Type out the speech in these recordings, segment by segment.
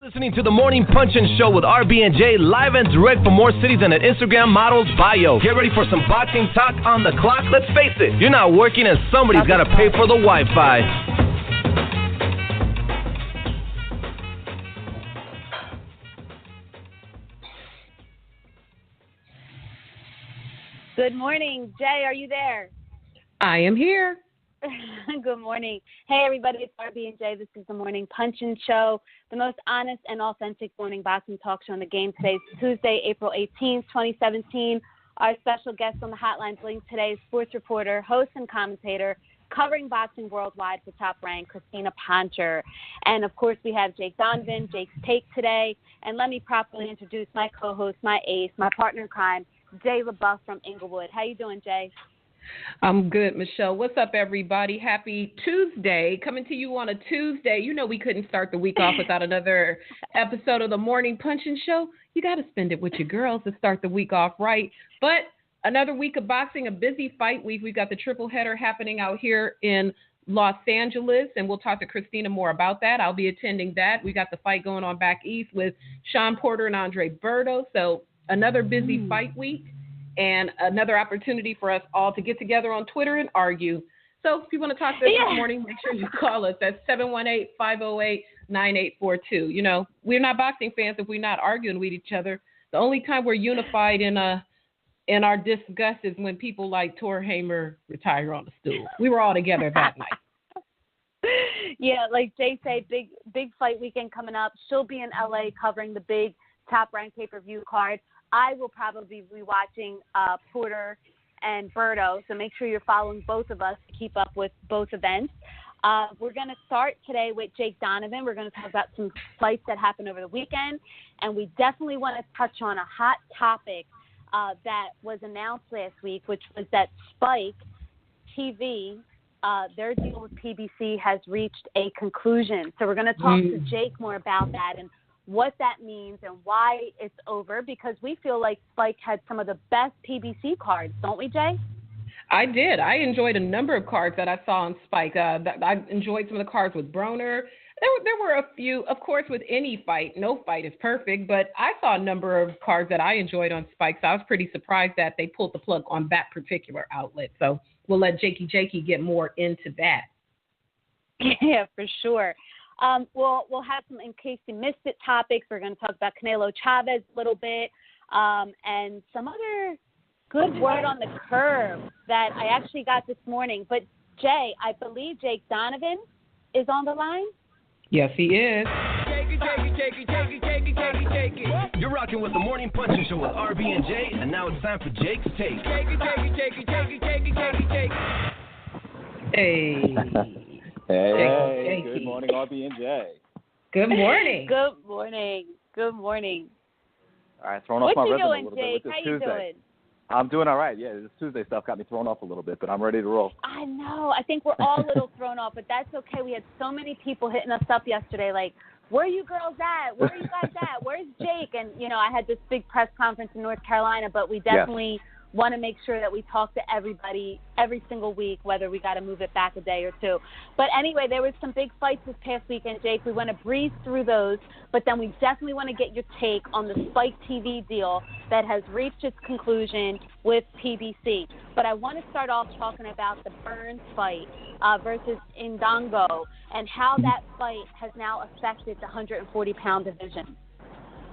Listening to the Morning Punchin' Show with RB and Jae, live and direct from more cities than an Instagram model's bio. Get ready for some boxing talk on the clock. Let's face it, you're not working and somebody's got to pay for the Wi-Fi. Good morning. Jay, are you there? I am here. Good morning. Hey, everybody. It's RB and Jae. This is the Morning Punchin' Show, the most honest and authentic morning boxing talk show on the game. Today is Tuesday, April 18th, 2017. Our special guest on the hotline link today is sports reporter, host, and commentator covering boxing worldwide for Top Rank, Christina Poncher. And, of course, we have Jake Donovan, Jake's Take today. And let me properly introduce my co-host, my ace, my partner in crime, Jay LaBeouf from Inglewood. How you doing, Jay? I'm good, Michelle. What's up, everybody? Happy Tuesday. Coming to you on a Tuesday. You know we couldn't start the week off without another episode of the Morning Punchin' Show. You got to spend it with your girls to start the week off right. But another week of boxing, a busy fight week. We've got the triple header happening out here in Los Angeles, and we'll talk to Christina more about that. I'll be attending that. We got the fight going on back east with Sean Porter and Andre Berto. So another busy fight week. And another opportunity for us all to get together on Twitter and argue. So if you want to talk to us this morning, make sure you call us at 718-508-9842. You know, we're not boxing fans if we're not arguing with each other. The only time we're unified in our disgust is when people like Thor Hamer retire on the stool. We were all together that night. Yeah, like Jay said, big fight weekend coming up. She'll be in LA covering the big Top Rank pay-per-view card. I will probably be watching Porter and Berto, so make sure you're following both of us to keep up with both events. We're going to start today with Jake Donovan. We're going to talk about some fights that happened over the weekend, and we definitely want to touch on a hot topic that was announced last week, which was that Spike TV, their deal with PBC has reached a conclusion. So we're going to talk to Jake more about that and what that means and why it's over, because we feel like Spike had some of the best PBC cards, don't we, Jay? I did. I enjoyed a number of cards that I saw on Spike. I enjoyed some of the cards with Broner. There were a few, of course, with any fight. No fight is perfect, but I saw a number of cards that I enjoyed on Spike, so I was pretty surprised that they pulled the plug on that particular outlet. So we'll let Jakey get more into that. Yeah, for sure. We'll have some, in case you missed it, topics. We're going to talk about Canelo Chavez a little bit, and some other good word on the curb that I actually got this morning. But, Jay, I believe Jake Donovan is on the line. Yes, he is. Jakey. You're rocking with the Morning Punchin' Show with RB and Jae, and now it's time for Jake's Take. Hey. Hey, good morning, RB and Jae. Good morning. Good morning. All right, throwing off my rhythm a little Jake? bit with this How you Tuesday. doing? I'm doing all right. Yeah, this Tuesday stuff got me thrown off a little bit, but I'm ready to roll. I know. I think we're all a little thrown off, but that's okay. We had so many people hitting us up yesterday, like, where are you girls at? Where are you guys at? Where's Jake? And, you know, I had this big press conference in North Carolina, but we definitely want to make sure that we talk to everybody every single week, whether we got to move it back a day or two. But anyway, there was some big fights this past weekend, Jake. We want to breeze through those, but then we definitely want to get your take on the Spike TV deal that has reached its conclusion with PBC. But I want to start off talking about the Burns fight versus Indongo and how that fight has now affected the 140-pound division.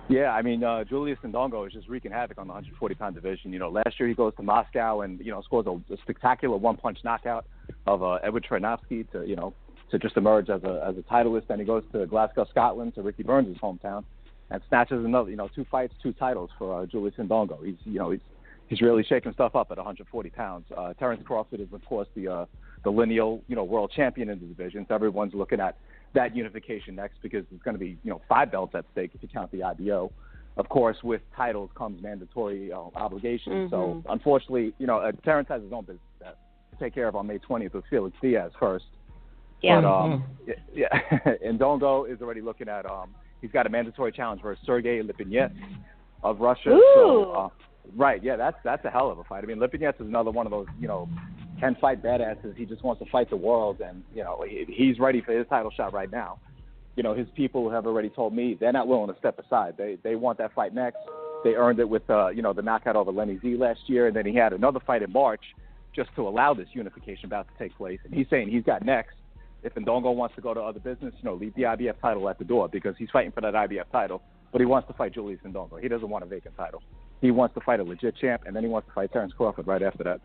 Yeah, I mean, Julius Indongo is just wreaking havoc on the 140-pound division. You know, last year he goes to Moscow and, you know, scores a spectacular one-punch knockout of Edward Trojanowski to just emerge as a titleist. Then he goes to Glasgow, Scotland, to Ricky Burns' hometown, and snatches another, 2 fights, 2 titles for Julius Indongo. He's really shaking stuff up at 140 pounds. Terrence Crawford is, of course, the lineal, world champion in the division. So everyone's looking at that unification next, because there's going to be 5 belts at stake if you count the IBO. Of course, with titles comes mandatory obligations. So unfortunately, Terrence has his own business to take care of on May 20th with Felix Diaz first. Yeah. But Indongo is already looking at he's got a mandatory challenge versus Sergey Lipinets of Russia. Ooh. So right, yeah, that's a hell of a fight. I mean, Lipinets is another one of those can fight badasses. He just wants to fight the world, and he's ready for his title shot right now. his people have already told me they're not willing to step aside. They want that fight next. They earned it with, the knockout over Lenny Z last year, and then he had another fight in March just to allow this unification bout to take place. And he's saying he's got next. If Ndongo wants to go to other business, leave the IBF title at the door because he's fighting for that IBF title, but he wants to fight Julius Ndongo. He doesn't want a vacant title. He wants to fight a legit champ, and then he wants to fight Terence Crawford right after that.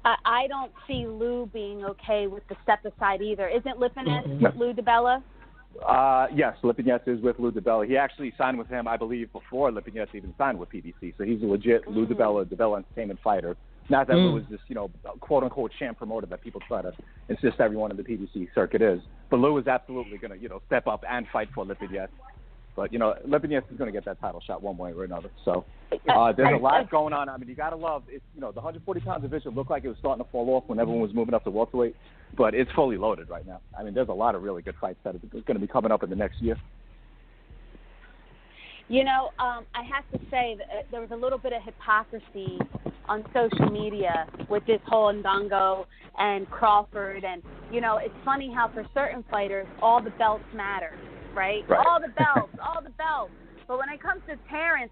I don't see Lou being okay with the step aside either. Isn't Lipinets with Lou DiBella? Yes, Lipinets is with Lou DiBella. He actually signed with him, I believe, before Lipinets even signed with PBC. So he's a legit Lou DiBella Entertainment fighter. Not that Lou is this, quote-unquote sham promoter that people try to insist everyone in the PBC circuit is. But Lou is absolutely going to, step up and fight for Lipinets. But, Lipinets is going to get that title shot one way or another. So there's a lot going on. I mean, you got to love it. The 140-pound division looked like it was starting to fall off when everyone was moving up to welterweight. But it's fully loaded right now. I mean, there's a lot of really good fights that are going to be coming up in the next year. I have to say that there was a little bit of hypocrisy on social media with this whole Ndongo and Crawford. And, it's funny how for certain fighters, all the belts matter, right? All the belts. But when it comes to Terence,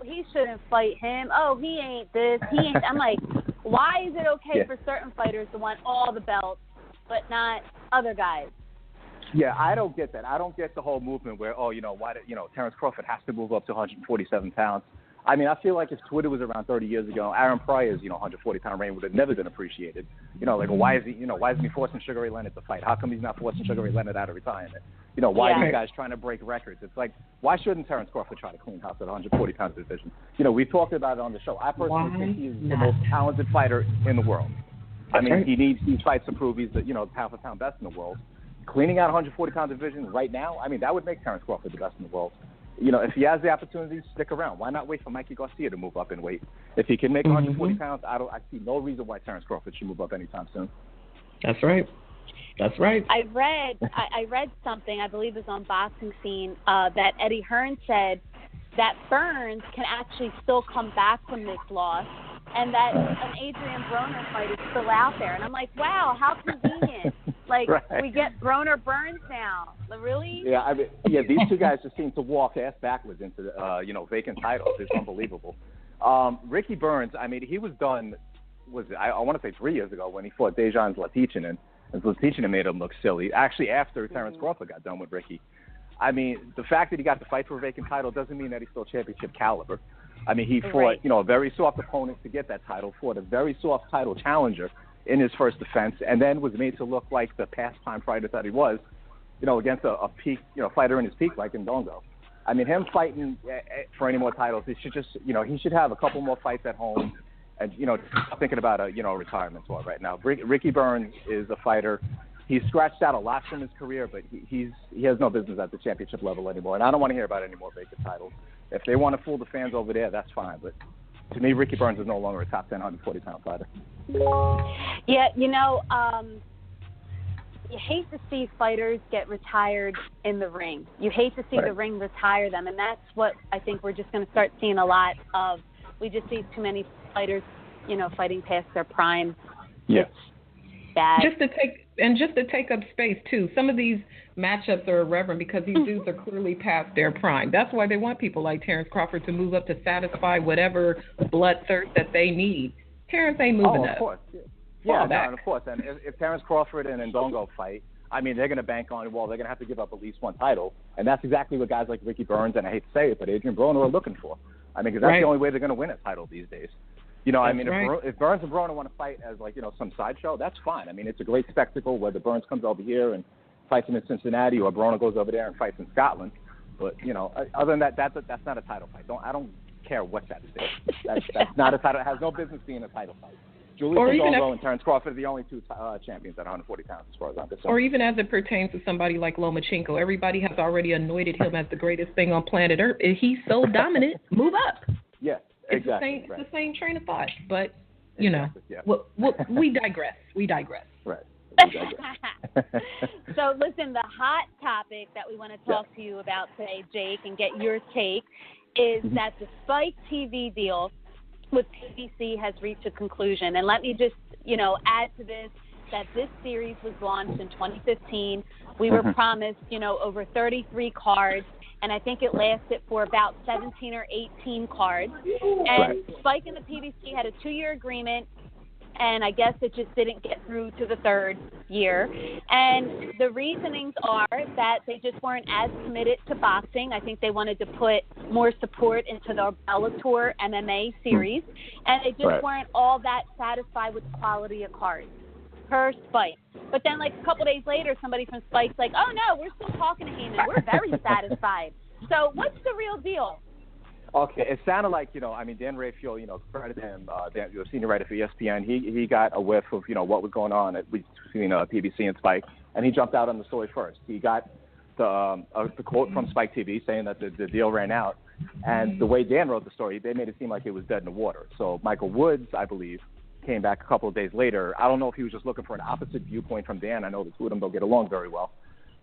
he shouldn't fight him. He ain't this. I'm like, why is it okay for certain fighters to want all the belts but not other guys? Yeah, I don't get that. I don't get the whole movement where, why did, Terence Crawford has to move up to 147 pounds. I mean, I feel like if Twitter was around 30 years ago, Aaron Pryor's, 140-pound reign would have never been appreciated. Why isn't he forcing Sugar Ray Leonard to fight? How come he's not forcing Sugar Ray Leonard out of retirement? Why are these guys trying to break records? It's like, why shouldn't Terence Crawford try to clean house at 140-pound division? We've talked about it on the show. I personally think he's the most talented fighter in the world. He needs these fights to prove he's the, pound-for-pound best in the world. Cleaning out 140-pound division right now, that would make Terence Crawford the best in the world. If he has the opportunity, stick around. Why not wait for Mikey Garcia to move up in weight? If he can make 140 pounds, I see no reason why Terence Crawford should move up anytime soon. That's right. I read something, I believe it was on Boxing Scene, that Eddie Hearn said that Burns can actually still come back from this loss, and that an Adrian Broner fight is still out there. And I'm like, wow, how convenient. We get Broner-Burns now. Really? Yeah, these two guys just seem to walk ass backwards into the, vacant titles. It's unbelievable. Ricky Burns, he was done, I want to say 3 years ago when he fought Dejan Zlaticanin, and Zlaticanin made him look silly. Actually, after Terence Crawford got done with Ricky. The fact that he got to fight for a vacant title doesn't mean that he's still championship caliber. He fought, a very soft opponent to get that title, fought a very soft title challenger in his first defense, and then was made to look like the pastime fighter that he was, against a peak, fighter in his peak like Ndongo. Him fighting for any more titles, he should just, he should have a couple more fights at home, and thinking about a retirement tour right now. Ricky Burns is a fighter. He's scratched out a lot from his career, but he has no business at the championship level anymore, and I don't want to hear about any more vacant titles. If they want to fool the fans over there, that's fine, but to me, Ricky Burns is no longer a top 10 140-pound fighter. Yeah, you hate to see fighters get retired in the ring. You hate to see the ring retire them, and that's what I think we're just going to start seeing a lot of. We just see too many fighters, fighting past their prime. Yeah. It's bad. Just to take up space too. Some of these matchups are irreverent because these dudes are clearly past their prime. That's why they want people like Terence Crawford to move up to satisfy whatever bloodthirst that they need. Terence ain't moving up. Of course. Yeah, and of course. And if Terence Crawford and Ndongo fight, they're going to bank on, they're going to have to give up at least one title. And that's exactly what guys like Ricky Burns, and I hate to say it, but Adrian Broner are looking for. Because that's the only way they're going to win a title these days. If Burns and Broner want to fight as some sideshow, that's fine. It's a great spectacle whether Burns comes over here and fights him in Cincinnati or Broner goes over there and fights in Scotland. But other than that, that's not a title fight. I don't care what that is. That's not a title. It has no business being a title fight. Julius Ndongo and Terence Crawford are the only two champions at 140 pounds as far as I'm concerned. Or even as it pertains to somebody like Lomachenko, everybody has already anointed him as the greatest thing on planet Earth. He's so dominant. Move up. Yeah. Exactly. It's the same train of thought, but we digress. Right. So listen, the hot topic that we want to talk to you about today, Jake, and get your take, is that the Spike TV deal with PBC has reached a conclusion. And let me just, add to this. that this series was launched in 2015. We were promised, over 33 cards, and I think it lasted for about 17 or 18 cards. And Spike and the PBC had a 2-year agreement, and I guess it just didn't get through to the 3rd year. And the reasonings are that they just weren't as committed to boxing. I think they wanted to put more support into the Bellator MMA series, and they just weren't all that satisfied with the quality of cards per Spike. But then, like, a couple days later, somebody from Spike's like, oh, no, we're still talking to Haymon. We're very satisfied. So what's the real deal? Okay, it sounded like, Dan Raphael, credit him, the senior writer for ESPN, he got a whiff of, what was going on between PBC and Spike, and he jumped out on the story first. He got the quote from Spike TV saying that the deal ran out, and the way Dan wrote the story, they made it seem like it was dead in the water. So Michael Woods, I believe, came back a couple of days later. I don't know if he was just looking for an opposite viewpoint from Dan. I know the two of them don't get along very well.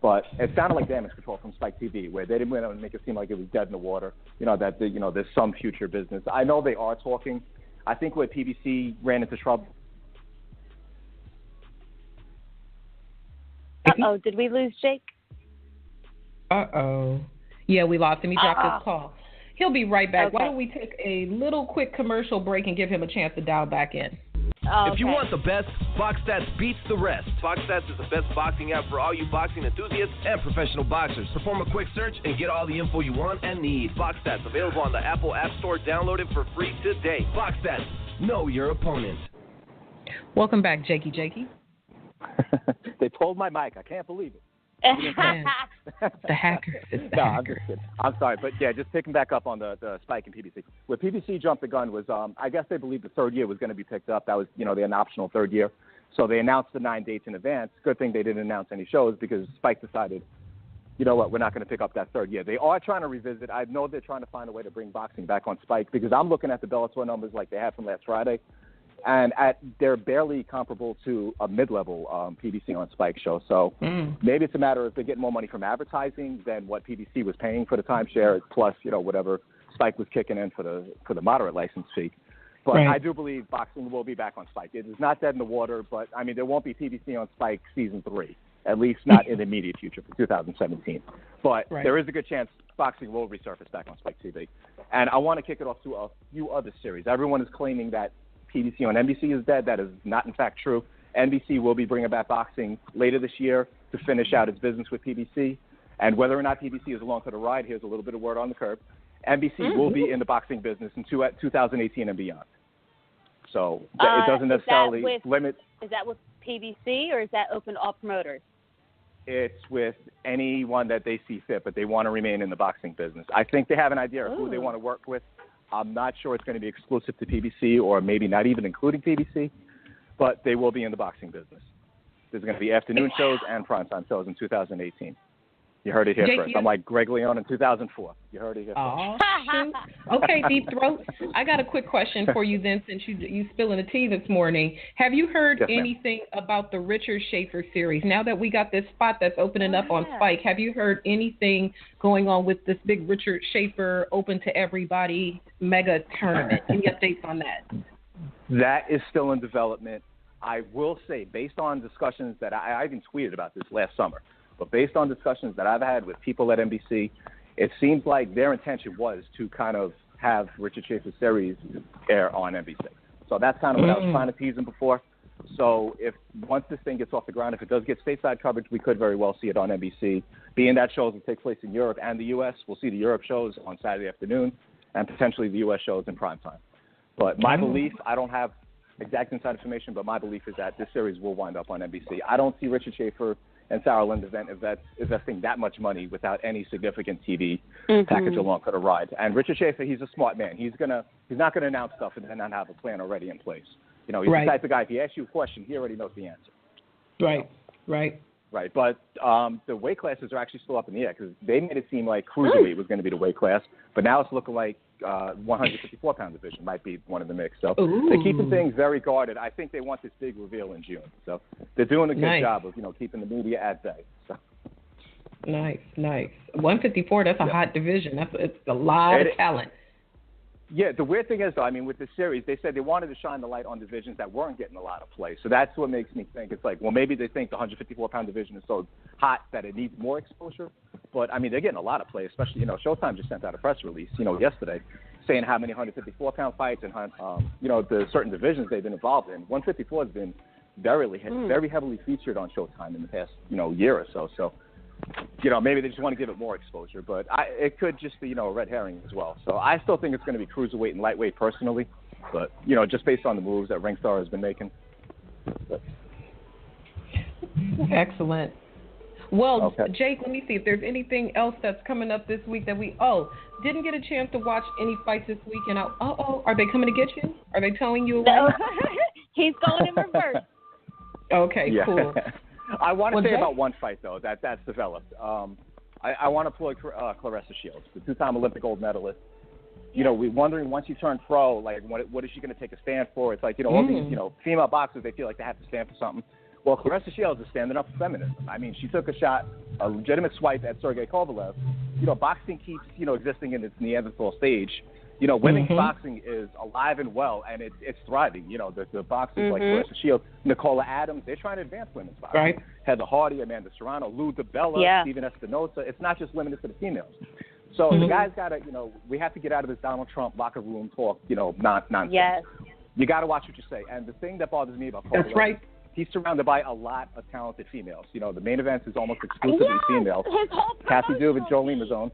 But it sounded like damage control from Spike TV, where they didn't want to make it seem like it was dead in the water, that there's some future business. I know they are talking. I think where PBC ran into trouble. Uh-oh, did we lose Jake? Uh-oh. Yeah, we lost him. He dropped his call. He'll be right back. Okay. Why don't we take a little quick commercial break and give him a chance to dial back in? Oh, If you want the best, Box Stats beats the rest. Box Stats is the best boxing app for all you boxing enthusiasts and professional boxers. Perform a quick search and get all the info you want and need. Box Stats, available on the Apple App Store. Download it for free today. Box Stats, know your opponent. Welcome back, Jakey. They pulled my mic. I can't believe it. The hacker. No, I'm just kidding. I'm sorry. But, yeah, just picking back up on the Spike and PBC. Where PBC jumped the gun was, I guess they believed the 3rd year was going to be picked up. That was, an optional 3rd year. So they announced the 9 dates in advance. Good thing they didn't announce any shows because Spike decided, you know what, we're not going to pick up that 3rd year. They are trying to revisit. I know they're trying to find a way to bring boxing back on Spike because I'm looking at the Bellator numbers like they had from last Friday. And they're barely comparable to a mid-level PBC on Spike show. So maybe it's a matter of they're getting more money from advertising than what PBC was paying for the timeshare, plus whatever Spike was kicking in for the moderate license fee. But I do believe boxing will be back on Spike. It is not dead in the water, but I mean there won't be PBC on Spike season 3, at least not in the immediate future for 2017. But there is a good chance boxing will resurface back on Spike TV. And I want to kick it off to a few other series. Everyone is claiming that PBC on NBC is dead. That is not, in fact, true. NBC will be bringing back boxing later this year to finish out its business with PBC. And whether or not PBC is along for the ride, here's a little bit of word on the curb. NBC will be in the boxing business in 2018 and beyond. So it doesn't necessarily limit. Is that with PBC or is that open to all promoters? It's with anyone that they see fit, but they want to remain in the boxing business. I think they have an idea of who they want to work with. I'm not sure it's going to be exclusive to PBC or maybe not even including PBC, but they will be in the boxing business. There's going to be afternoon shows and primetime shows in 2018. You heard it here first. I'm like Greg Leone in 2004. You heard it here first. Okay, Deep Throat. I got a quick question for you then, since you spilling the tea this morning. Have you heard anything about the Richard Schaefer series? Now that we got this spot that's opening up on Spike, have you heard anything going on with this big Richard Schaefer open to everybody mega tournament? Any updates on that? That is still in development. I will say, based on discussions that I even tweeted about this last summer, but based on discussions that I've had with people at NBC, it seems like their intention was to kind of have Richard Schaefer's series air on NBC. So that's kind of what I was trying to tease them before. So once this thing gets off the ground, if it does get stateside coverage, we could very well see it on NBC. Being that shows will take place in Europe and the U.S., we'll see the Europe shows on Saturday afternoon and potentially the U.S. shows in primetime. But my belief, I don't have exact inside information, but my belief is that this series will wind up on NBC. I don't see Richard Schaefer and Sarah Lynn investing that much money without any significant TV package along for the ride. And Richard Schaefer, he's a smart man. He's not gonna announce stuff and then not have a plan already in place. He's the type of guy, if he asks you a question, he already knows the answer. Right. But the weight classes are actually still up in the air because they made it seem like cruiserweight was going to be the weight class, but now it's looking like 154-pound division might be one of the mix. So they're keeping things very guarded. I think they want this big reveal in June. So they're doing a good job of keeping the media at bay. So. Nice. 154. That's a hot division. It's a lot of talent. Yeah, the weird thing is, though, I mean, with the series, they said they wanted to shine the light on divisions that weren't getting a lot of play. So that's what makes me think it's like, well, maybe they think the 154-pound division is so hot that it needs more exposure. But, I mean, they're getting a lot of play, especially, Showtime just sent out a press release, yesterday, saying how many 154-pound fights and, the certain divisions they've been involved in. 154 has been very heavily featured on Showtime in the past, year or so. So, maybe they just want to give it more exposure, but it could just be, a red herring as well. So I still think it's going to be cruiserweight and lightweight personally, but, just based on the moves that Ringstar has been making. But. Excellent. Well, okay. Jake, let me see if there's anything else that's coming up this week that we didn't get a chance to watch any fights this week. And are they coming to get you? Are they towing you away? No. He's going in reverse. Okay, yeah. Cool. I want to say Jake? about one fight, though, that's developed. I want to plug Claressa Shields, the two-time Olympic gold medalist. We're wondering once you turn pro, like, what is she going to take a stand for? It's like, all these, female boxers, they feel like they have to stand for something. Well, Claressa Shields is standing up for feminism. I mean, she took a legitimate swipe at Sergey Kovalev. Boxing keeps, existing in its Neanderthal stage. Women's boxing is alive and well, and it's thriving. The boxers like Claressa Shields, Nicola Adams, they're trying to advance women's boxing. Right. Heather Hardy, Amanda Serrano, Lou DiBella, Steven Espinosa. It's not just limited to the females. So the guys got to, we have to get out of this Donald Trump locker room talk, nonsense. Yes. You got to watch what you say. And the thing that bothers me about Kovalev, That's right. he's surrounded by a lot of talented females. The main event is almost exclusively females. His whole Kathy Duvin, Jolene Mazone.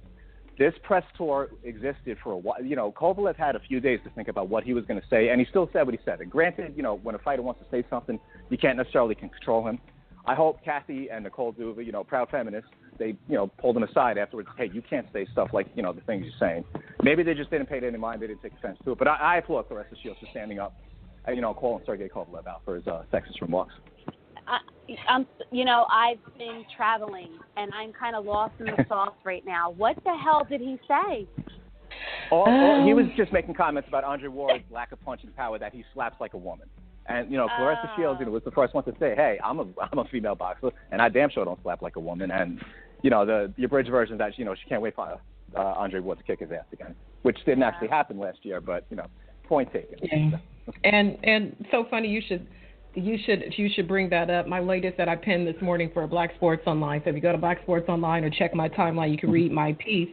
This press tour existed for a while. Kovalev had a few days to think about what he was going to say, and he still said what he said. And granted, when a fighter wants to say something, you can't necessarily control him. I hope Kathy and Nicole Duva, proud feminists, they, pulled him aside afterwards. Hey, you can't say stuff like, the things you're saying. Maybe they just didn't pay it any mind. They didn't take offense to it. But I applaud Claressa Shields for standing up and, calling Sergey Kovalev out for his sexist remarks. I've been traveling, and I'm kind of lost in the sauce right now. What the hell did he say? He was just making comments about Andre Ward's lack of punching power, that he slaps like a woman. And, Claressa Shields, was the first one to say, hey, I'm a female boxer, and I damn sure don't slap like a woman. And, the abridged version that, she can't wait for Andre Ward to kick his ass again, which didn't actually happen last year, but, point taken. Yeah. And so funny you should bring that up. My latest that I penned this morning for Black Sports Online. So if you go to Black Sports Online or check my timeline, you can read my piece.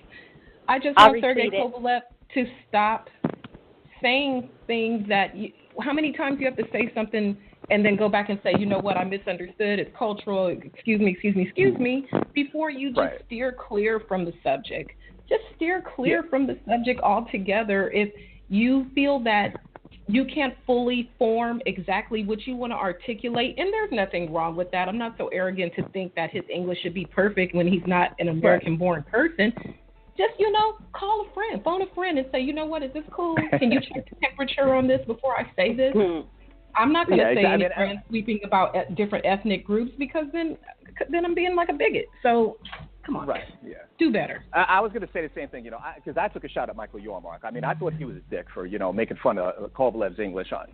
I just want Sergey Kovalev to stop saying things that how many times you have to say something and then go back and say, you know what, I misunderstood, it's cultural, excuse me, before you just steer clear from the subject. Just steer clear from the subject altogether. If you feel that you can't fully form exactly what you want to articulate, and there's nothing wrong with that. I'm not so arrogant to think that his English should be perfect when he's not an American-born person. Just, call a friend, phone a friend and say, you know what, is this cool? Can you check the temperature on this before I say this? I'm not going to say any friend sweeping about different ethnic groups because then I'm being like a bigot. So, come on. Right, yeah. Do better. I was going to say the same thing, because I took a shot at Michael Yormark. I mean, I thought he was a dick for, making fun of Kovalev's English, on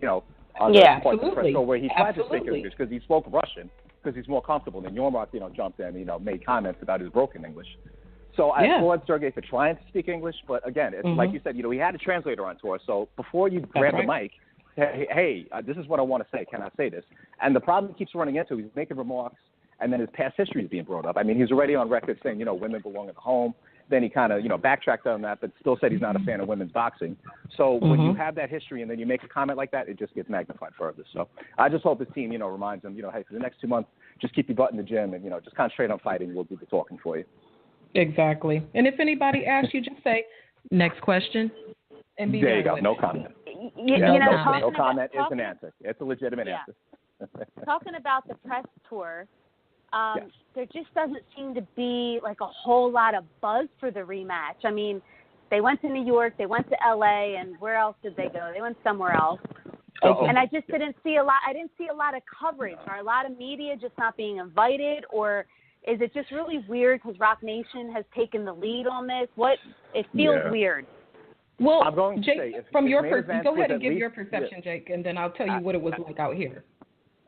the part of the press show where he tried to speak English because he spoke Russian because he's more comfortable. And Yormark, jumped in, made comments about his broken English. So I applaud Sergey for trying to speak English, but again, it's like you said, he had a translator on tour. So before you grab the mic, hey, this is what I want to say. Can I say this? And the problem he keeps running into, he's making remarks, and then his past history is being brought up. I mean, he's already on record saying, women belong in the home. Then he kind of, backtracked on that, but still said he's not a fan of women's boxing. So when you have that history and then you make a comment like that, it just gets magnified further. So I just hope his team, reminds him, hey, for the next 2 months, just keep your butt in the gym and, just concentrate on fighting. We'll do the talking for you. Exactly. And if anybody asks you, just say, next question. And be there you go. No comment. No comment is an answer. It's a legitimate answer. Talking about the press tour, there just doesn't seem to be like a whole lot of buzz for the rematch. I mean, they went to New York, they went to LA, and where else did they go? They went somewhere else. And I just didn't see a lot. I didn't see a lot of coverage. Are a lot of media just not being invited, or is it just really weird because Rock Nation has taken the lead on this? It feels weird. Well, I'm going to Jake, say, from your perspective, go ahead and give your perception, Jake, and then I'll tell you what it was like out here.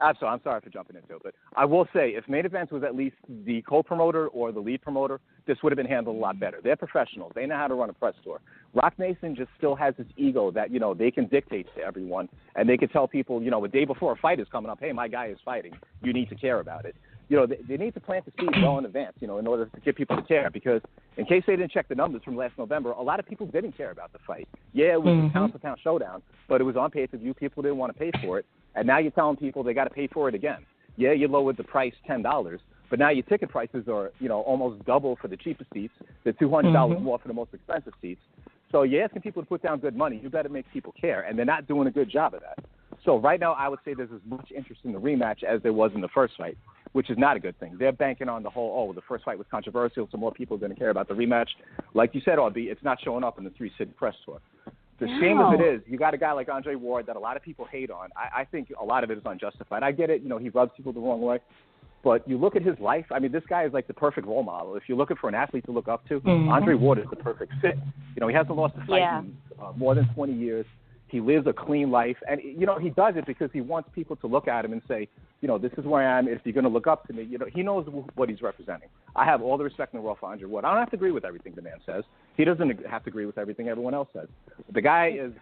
Absolutely. I'm sorry for jumping into it, but I will say if Main Events was at least the co-promoter or the lead promoter, this would have been handled a lot better. They're professionals. They know how to run a press tour. Rock Nation just still has this ego that, they can dictate to everyone, and they can tell people, a day before a fight is coming up, hey, my guy is fighting. You need to care about it. They need to plant the seed well in advance, in order to get people to care, because in case they didn't check the numbers from last November, a lot of people didn't care about the fight. Yeah, it was a pound-for-pound showdown, but it was on pay-per-view. People didn't want to pay for it, and now you're telling people they got to pay for it again. Yeah, you lowered the price $10, but now your ticket prices are, almost double for the cheapest seats. They're $200 more for the most expensive seats. So you're asking people to put down good money. You better make people care, and they're not doing a good job of that. So right now I would say there's as much interest in the rematch as there was in the first fight, which is not a good thing. They're banking on the whole, the first fight was controversial, so more people are going to care about the rematch. Like you said, RB, it's not showing up in the 3-city press tour. The shame of it is, you got a guy like Andre Ward that a lot of people hate on. I think a lot of it is unjustified. I get it, he rubs people the wrong way. But you look at his life, this guy is like the perfect role model. If you're looking for an athlete to look up to, Andre Ward is the perfect fit. He hasn't lost a fight in more than 20 years. He lives a clean life. And, he does it because he wants people to look at him and say, this is where I am. If you're going to look up to me, he knows what he's representing. I have all the respect in the world for Andre Ward. I don't have to agree with everything the man says. He doesn't have to agree with everything everyone else says. The guy is,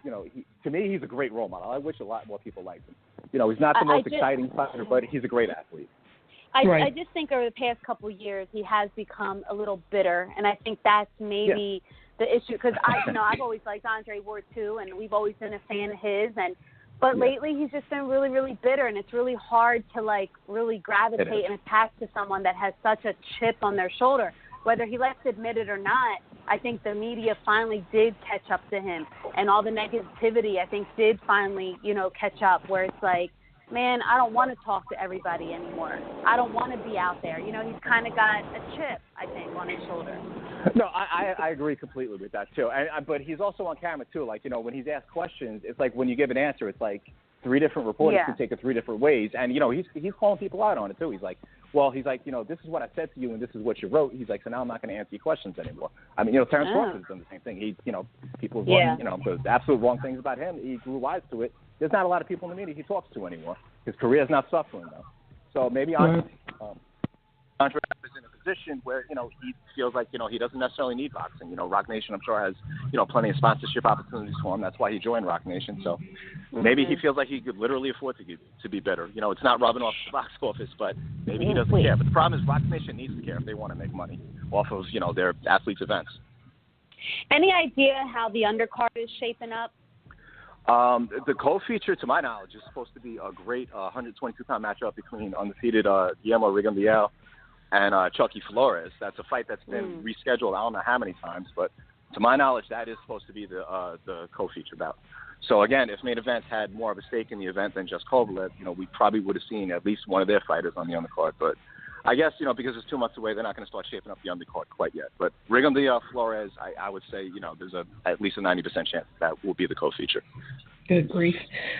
to me, he's a great role model. I wish a lot more people liked him. He's not the most exciting fighter, but he's a great athlete. I just think over the past couple of years he has become a little bitter, and I think that's maybe the issue, because I've always liked Andre Ward too, and we've always been a fan of his, but lately he's just been really, really bitter, and it's really hard to really gravitate and attach to someone that has such a chip on their shoulder. Whether he likes to admit it or not, I think the media finally did catch up to him, and all the negativity I think did finally, catch up, where it's like, man, I don't want to talk to everybody anymore. I don't want to be out there. He's kind of got a chip, I think, on his shoulder. No, I agree completely with that, too. But he's also on camera, too. When he's asked questions, it's like when you give an answer, it's like three different reporters can take it three different ways. And, he's calling people out on it, too. He's like, this is what I said to you and this is what you wrote. He's like, so now I'm not going to answer your questions anymore. Terrence Crawford has done the same thing. He, people have the absolute wrong things about him. He grew wise to it. There's not a lot of people in the media he talks to anymore. His career is not suffering, though. So maybe Andre is in a position where, he feels like, he doesn't necessarily need boxing. Rock Nation, I'm sure, has, plenty of sponsorship opportunities for him. That's why he joined Rock Nation. So maybe he feels like he could literally afford to be better. It's not rubbing off the box office, but maybe he doesn't care. But the problem is Rock Nation needs to care if they want to make money off of, their athletes' events. Any idea how the undercard is shaping up? The co-feature, to my knowledge, is supposed to be a great 122-pound matchup between undefeated Guillermo Rigondeaux and Chucky Flores. That's a fight that's been rescheduled I don't know how many times, but to my knowledge, that is supposed to be the co-feature bout. So, again, if Main Events had more of a stake in the event than just Kovalev, we probably would have seen at least one of their fighters on the undercard. But I guess, because it's 2 months away, they're not going to start shaping up the undercard quite yet. But Rigondeaux, Flores, I would say, there's at least a 90% chance that will be the co-feature. Good grief.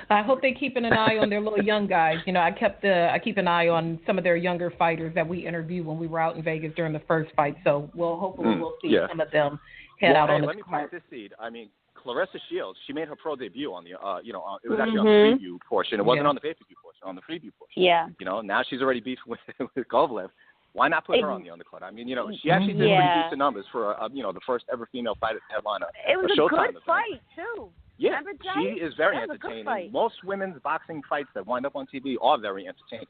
I hope they're keeping an eye on their little young guys. I keep an eye on some of their younger fighters that we interviewed when we were out in Vegas during the first fight. So we'll see some of them head out on the card. Let me plant this seed. Clarissa Shields, she made her pro debut on the, it was actually on the preview portion. It wasn't on the pay-per-view portion, on the preview portion. Yeah. Now she's already beefed with Kovalev. Why not put her on the undercard? She actually did pretty decent numbers for, the first ever female fighter headliner. It was a good fight, too. Yeah, she is very entertaining. Most women's boxing fights that wind up on TV are very entertaining.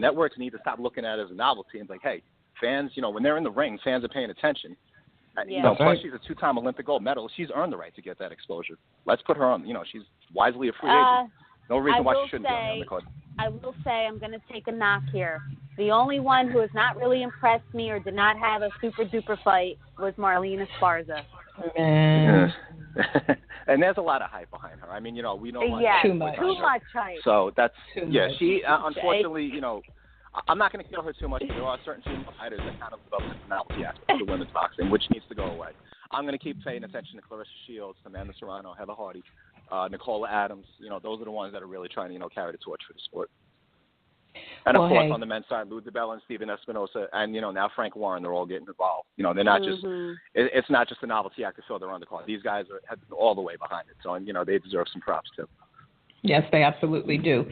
Networks need to stop looking at it as a novelty and like, hey, fans, when they're in the ring, fans are paying attention. Plus she's a two-time Olympic gold medalist. She's earned the right to get that exposure. Let's put her on. She's wisely a free agent. No reason why she shouldn't be on the undercard. I will say I'm going to take a knock here. The only one who has not really impressed me or did not have a super-duper fight was Marlena Esparza. And there's a lot of hype behind her. We know too much hype. So that's she unfortunately, I'm not going to kill her too much, but there are certain female fighters that kind of live up to the novelty aspect of women's boxing, which needs to go away. I'm going to keep paying attention to Clarissa Shields, Amanda Serrano, Heather Hardy, Nicola Adams. Those are the ones that are really trying to, carry the torch for the sport. And, of course, on the men's side, Lou DiBella and Steven Espinosa and, now Frank Warren, they're all getting involved. They're not just – it's not just a novelty act to fill their undercard. These guys have been all the way behind it. So, they deserve some props, too. Yes, they absolutely do.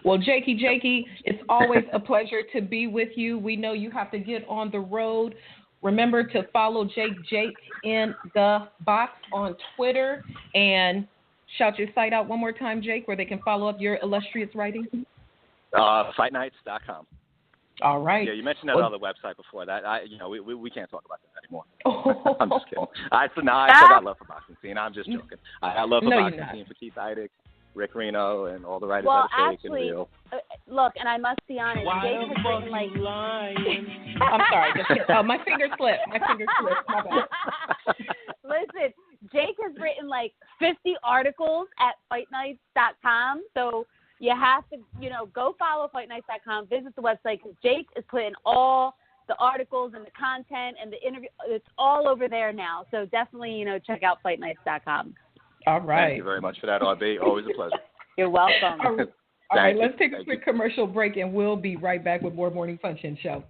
Well, Jakey, it's always a pleasure to be with you. We know you have to get on the road. Remember to follow Jake in the box on Twitter, and shout your site out one more time, Jake, where they can follow up your illustrious writing. Fightnights.com. All right. Yeah, you mentioned that other website before. That we can't talk about that anymore. I'm just kidding. I still got love for boxing scene. I'm just joking. I love the boxing scene for Keith Idec, Rick Reno, and all the writers that are fake and real. Look, and I must be honest, Jake has written like... I'm sorry. My finger slipped. My bad. Listen, Jake has written like 50 articles at fightnights.com, so you have to, go follow fightnights.com, visit the website, because Jake is putting all the articles and the content and the interview. It's all over there now, so definitely, check out fightnights.com. All right. Thank you very much for that, RB. Always a pleasure. You're welcome. All right, let's take a quick commercial break, and we'll be right back with more Morning Punch-In Show.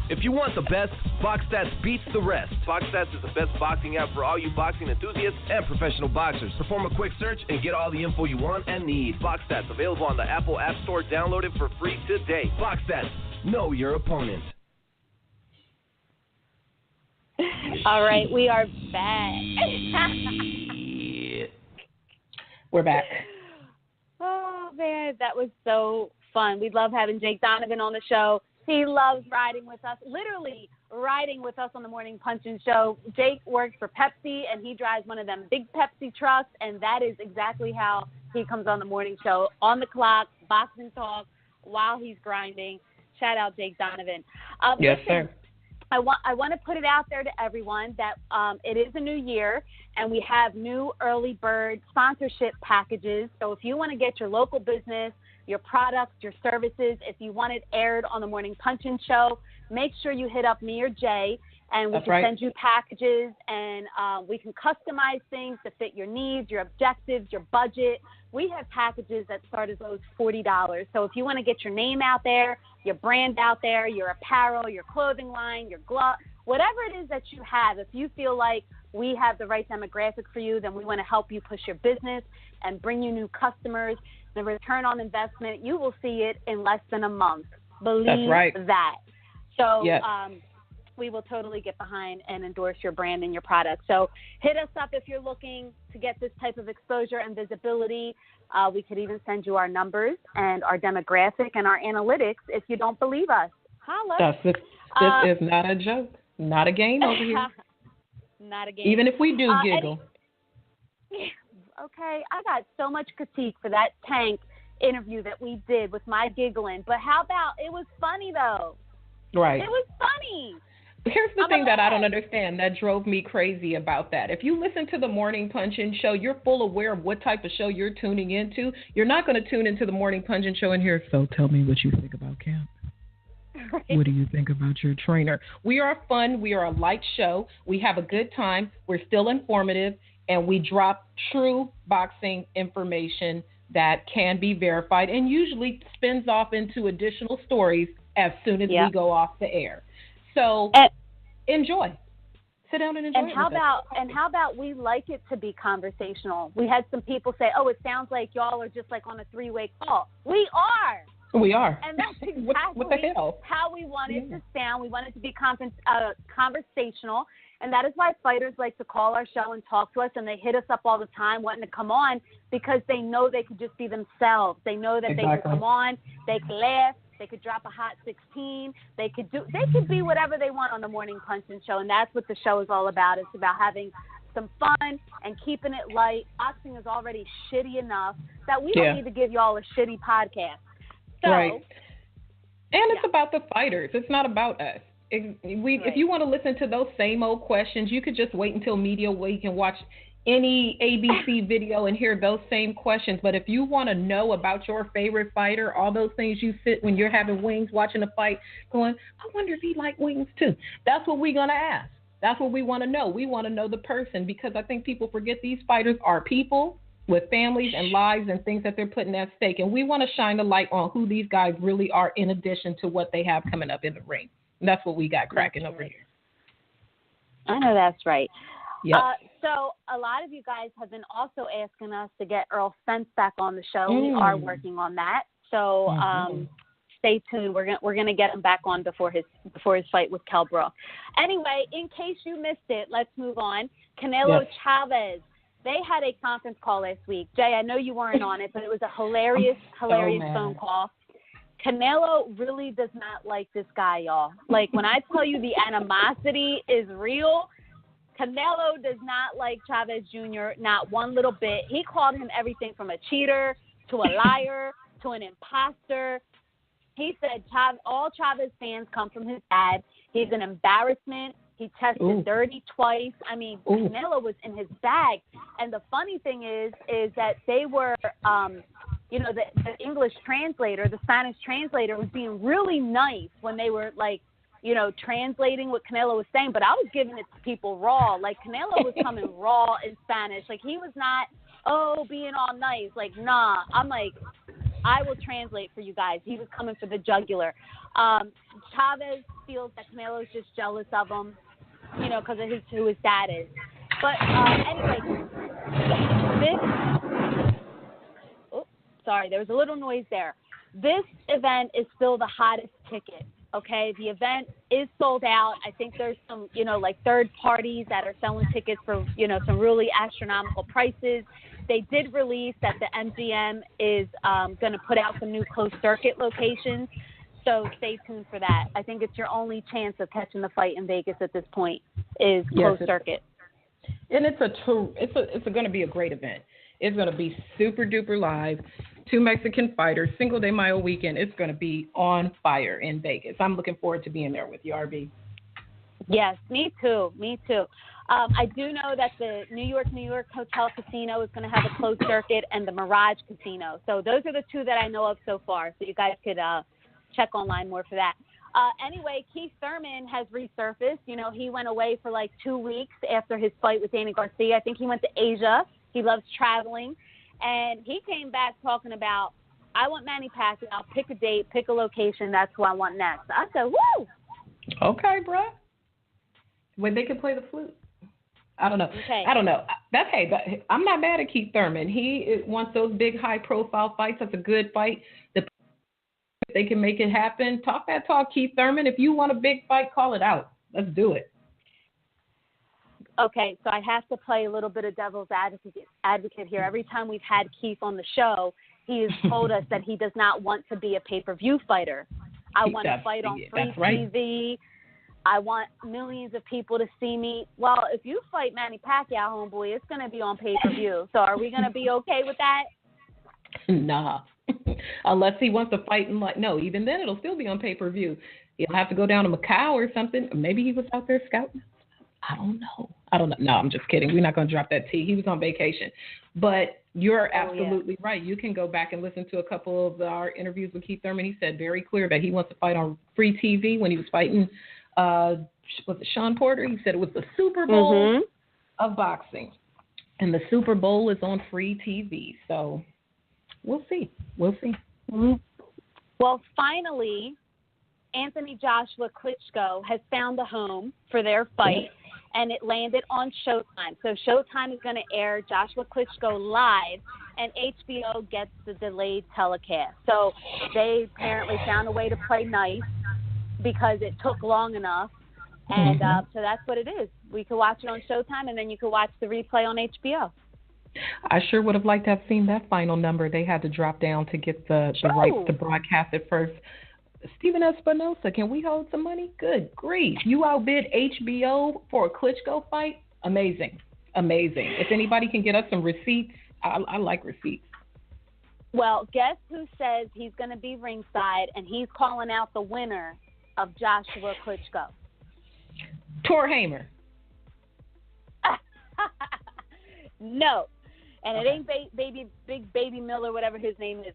If you want the best, BoxStats beats the rest. BoxStats is the best boxing app for all you boxing enthusiasts and professional boxers. Perform a quick search and get all the info you want and need. BoxStats, available on the Apple App Store. Download it for free today. BoxStats, know your opponent. All right, we are back. We're back. Oh, man, that was so fun. We love having Jake Donovan on the show. He loves riding with us, literally riding with us on the Morning Punch-In Show. Jake works for Pepsi, and he drives one of them big Pepsi trucks, and that is exactly how he comes on the morning show, on the clock, boxing talk, while he's grinding. Shout out Jake Donovan. Yes, sir. I want to put it out there to everyone that it is a new year, and we have new early bird sponsorship packages. So if you want to get your local business, your products, your services, if you want it aired on the Morning Punch-In Show, make sure you hit up me or Jay, and we can send you packages, and we can customize things to fit your needs, your objectives, your budget. We have packages that start as low as $40. So if you want to get your name out there, your brand out there, your apparel, your clothing line, your glove, whatever it is that you have, if you feel like we have the right demographic for you, then we want to help you push your business and bring you new customers. The return on investment, you will see it in less than a month. Believe that. So we will totally get behind and endorse your brand and your product. So hit us up if you're looking to get this type of exposure and visibility. We could even send you our numbers and our demographic and our analytics if you don't believe us. Holla. This is not a joke, not a game over here. Not a game. Even if we do giggle. Okay, I got so much critique for that Tank interview that we did with my giggling. But how about, it was funny, though. Right. It was funny. Here's the thing that I don't understand that drove me crazy about that. If you listen to the Morning Punch-In Show, you're full aware of what type of show you're tuning into. You're not going to tune into the Morning Punch-In Show and hear, so tell me what you think about camp. Right. What do you think about your trainer? We are fun. We are a light show. We have a good time. We're still informative. And we drop true boxing information that can be verified and usually spins off into additional stories as soon as we go off the air. So enjoy. Sit down and enjoy. And how about we like it to be conversational? We had some people say, "Oh, it sounds like y'all are just like on a three-way call." We are. We are. And that's exactly what the hell? How we want it to sound. We want it to be conversational. And that is why fighters like to call our show and talk to us, and they hit us up all the time wanting to come on because they know they could just be themselves. They know that they can come on, they can laugh, they could drop a hot 16, they could be whatever they want on the Morning Punch-In Show, and that's what the show is all about. It's about having some fun and keeping it light. Boxing is already shitty enough that we don't need to give y'all a shitty podcast. So, right. And it's about the fighters. It's not about us. If you want to listen to those same old questions, you could just wait until Media Week and watch any ABC video and hear those same questions. But if you want to know about your favorite fighter, all those things you sit when you're having wings watching a fight going, I wonder if he liked wings too. That's what we're going to ask. That's what we want to know. We want to know the person because I think people forget these fighters are people with families and lives and things that they're putting at stake. And we want to shine the light on who these guys really are in addition to what they have coming up in the ring. That's what we got cracking over here. I know that's right. Yep. So a lot of you guys have been also asking us to get Earl Spence back on the show. We are working on that. So stay tuned. We're gonna get him back on before his fight with Kell Brook. Anyway, in case you missed it, let's move on. Canelo Chavez. They had a conference call last week. Jay, I know you weren't on it, but it was a hilarious phone call. Canelo really does not like this guy, y'all. Like, when I tell you the animosity is real, Canelo does not like Chavez Jr., not one little bit. He called him everything from a cheater to a liar to an imposter. He said all Chavez fans come from his dad. He's an embarrassment. He tested dirty twice. I mean, Canelo was in his bag. And the funny thing is that they were, the English translator, the Spanish translator was being really nice when they were, like, translating what Canelo was saying. But I was giving it to people raw. Like, Canelo was coming raw in Spanish. Like, he was not, being all nice. Like, nah. I'm like, I will translate for you guys. He was coming for the jugular. Chavez feels that Canelo's just jealous of him, because of who his dad is. But anyway, there was a little noise there. This event is still the hottest ticket. Okay, the event is sold out. I think there's some, third parties that are selling tickets for, some really astronomical prices. They did release that the MGM is going to put out some new closed circuit locations. So stay tuned for that. I think it's your only chance of catching the fight in Vegas at this point is closed circuit. And it's going to be a great event. It's going to be super duper live. 2 Mexican fighters, Cinco de Mayo weekend. It's going to be on fire in Vegas. I'm looking forward to being there with you, RB. Yes, me too. I do know that the New York Hotel Casino is going to have a closed circuit, and the Mirage Casino. So those are the 2 that I know of so far. So you guys could check online more for that. Anyway, Keith Thurman has resurfaced. He went away for like 2 weeks after his fight with Danny Garcia. I think he went to Asia. He loves traveling. And he came back talking about, I want Manny Pacquiao, pick a date, pick a location. That's who I want next. I said, woo! Okay, bro. When they can play the flute. I don't know. Okay. I don't know. But I'm not mad at Keith Thurman. He wants those big, high-profile fights. That's a good fight. If they can make it happen, talk that talk, Keith Thurman. If you want a big fight, call it out. Let's do it. Okay, so I have to play a little bit of devil's advocate here. Every time we've had Keith on the show, he has told us that he does not want to be a pay-per-view fighter. I want to fight on free TV. I want millions of people to see me. Well, if you fight Manny Pacquiao, homeboy, it's going to be on pay-per-view. So are we going to be okay with that? Nah. Unless he wants to fight even then it'll still be on pay-per-view. He'll have to go down to Macau or something. Maybe he was out there scouting. I don't know. No, I'm just kidding. We're not going to drop that tea. He was on vacation. But you're absolutely right. You can go back and listen to a couple of our interviews with Keith Thurman. He said very clear that he wants to fight on free TV. When he was fighting, was it Sean Porter? He said it was the Super Bowl of boxing. And the Super Bowl is on free TV. So we'll see. Mm-hmm. Well, finally, Anthony Joshua Klitschko has found a home for their fight. And it landed on Showtime. So Showtime is going to air Joshua Klitschko live, and HBO gets the delayed telecast. So they apparently found a way to play nice because it took long enough. And so that's what it is. We could watch it on Showtime, and then you could watch the replay on HBO. I sure would have liked to have seen that final number. They had to drop down to get the rights to broadcast it first. Steven Espinosa, can we hold some money? Good grief. You outbid HBO for a Klitschko fight? Amazing. If anybody can get us some receipts, I like receipts. Well, guess who says he's going to be ringside, and he's calling out the winner of Joshua Klitschko? Tor Hamer. No. And it ain't Big Baby Miller, whatever his name is.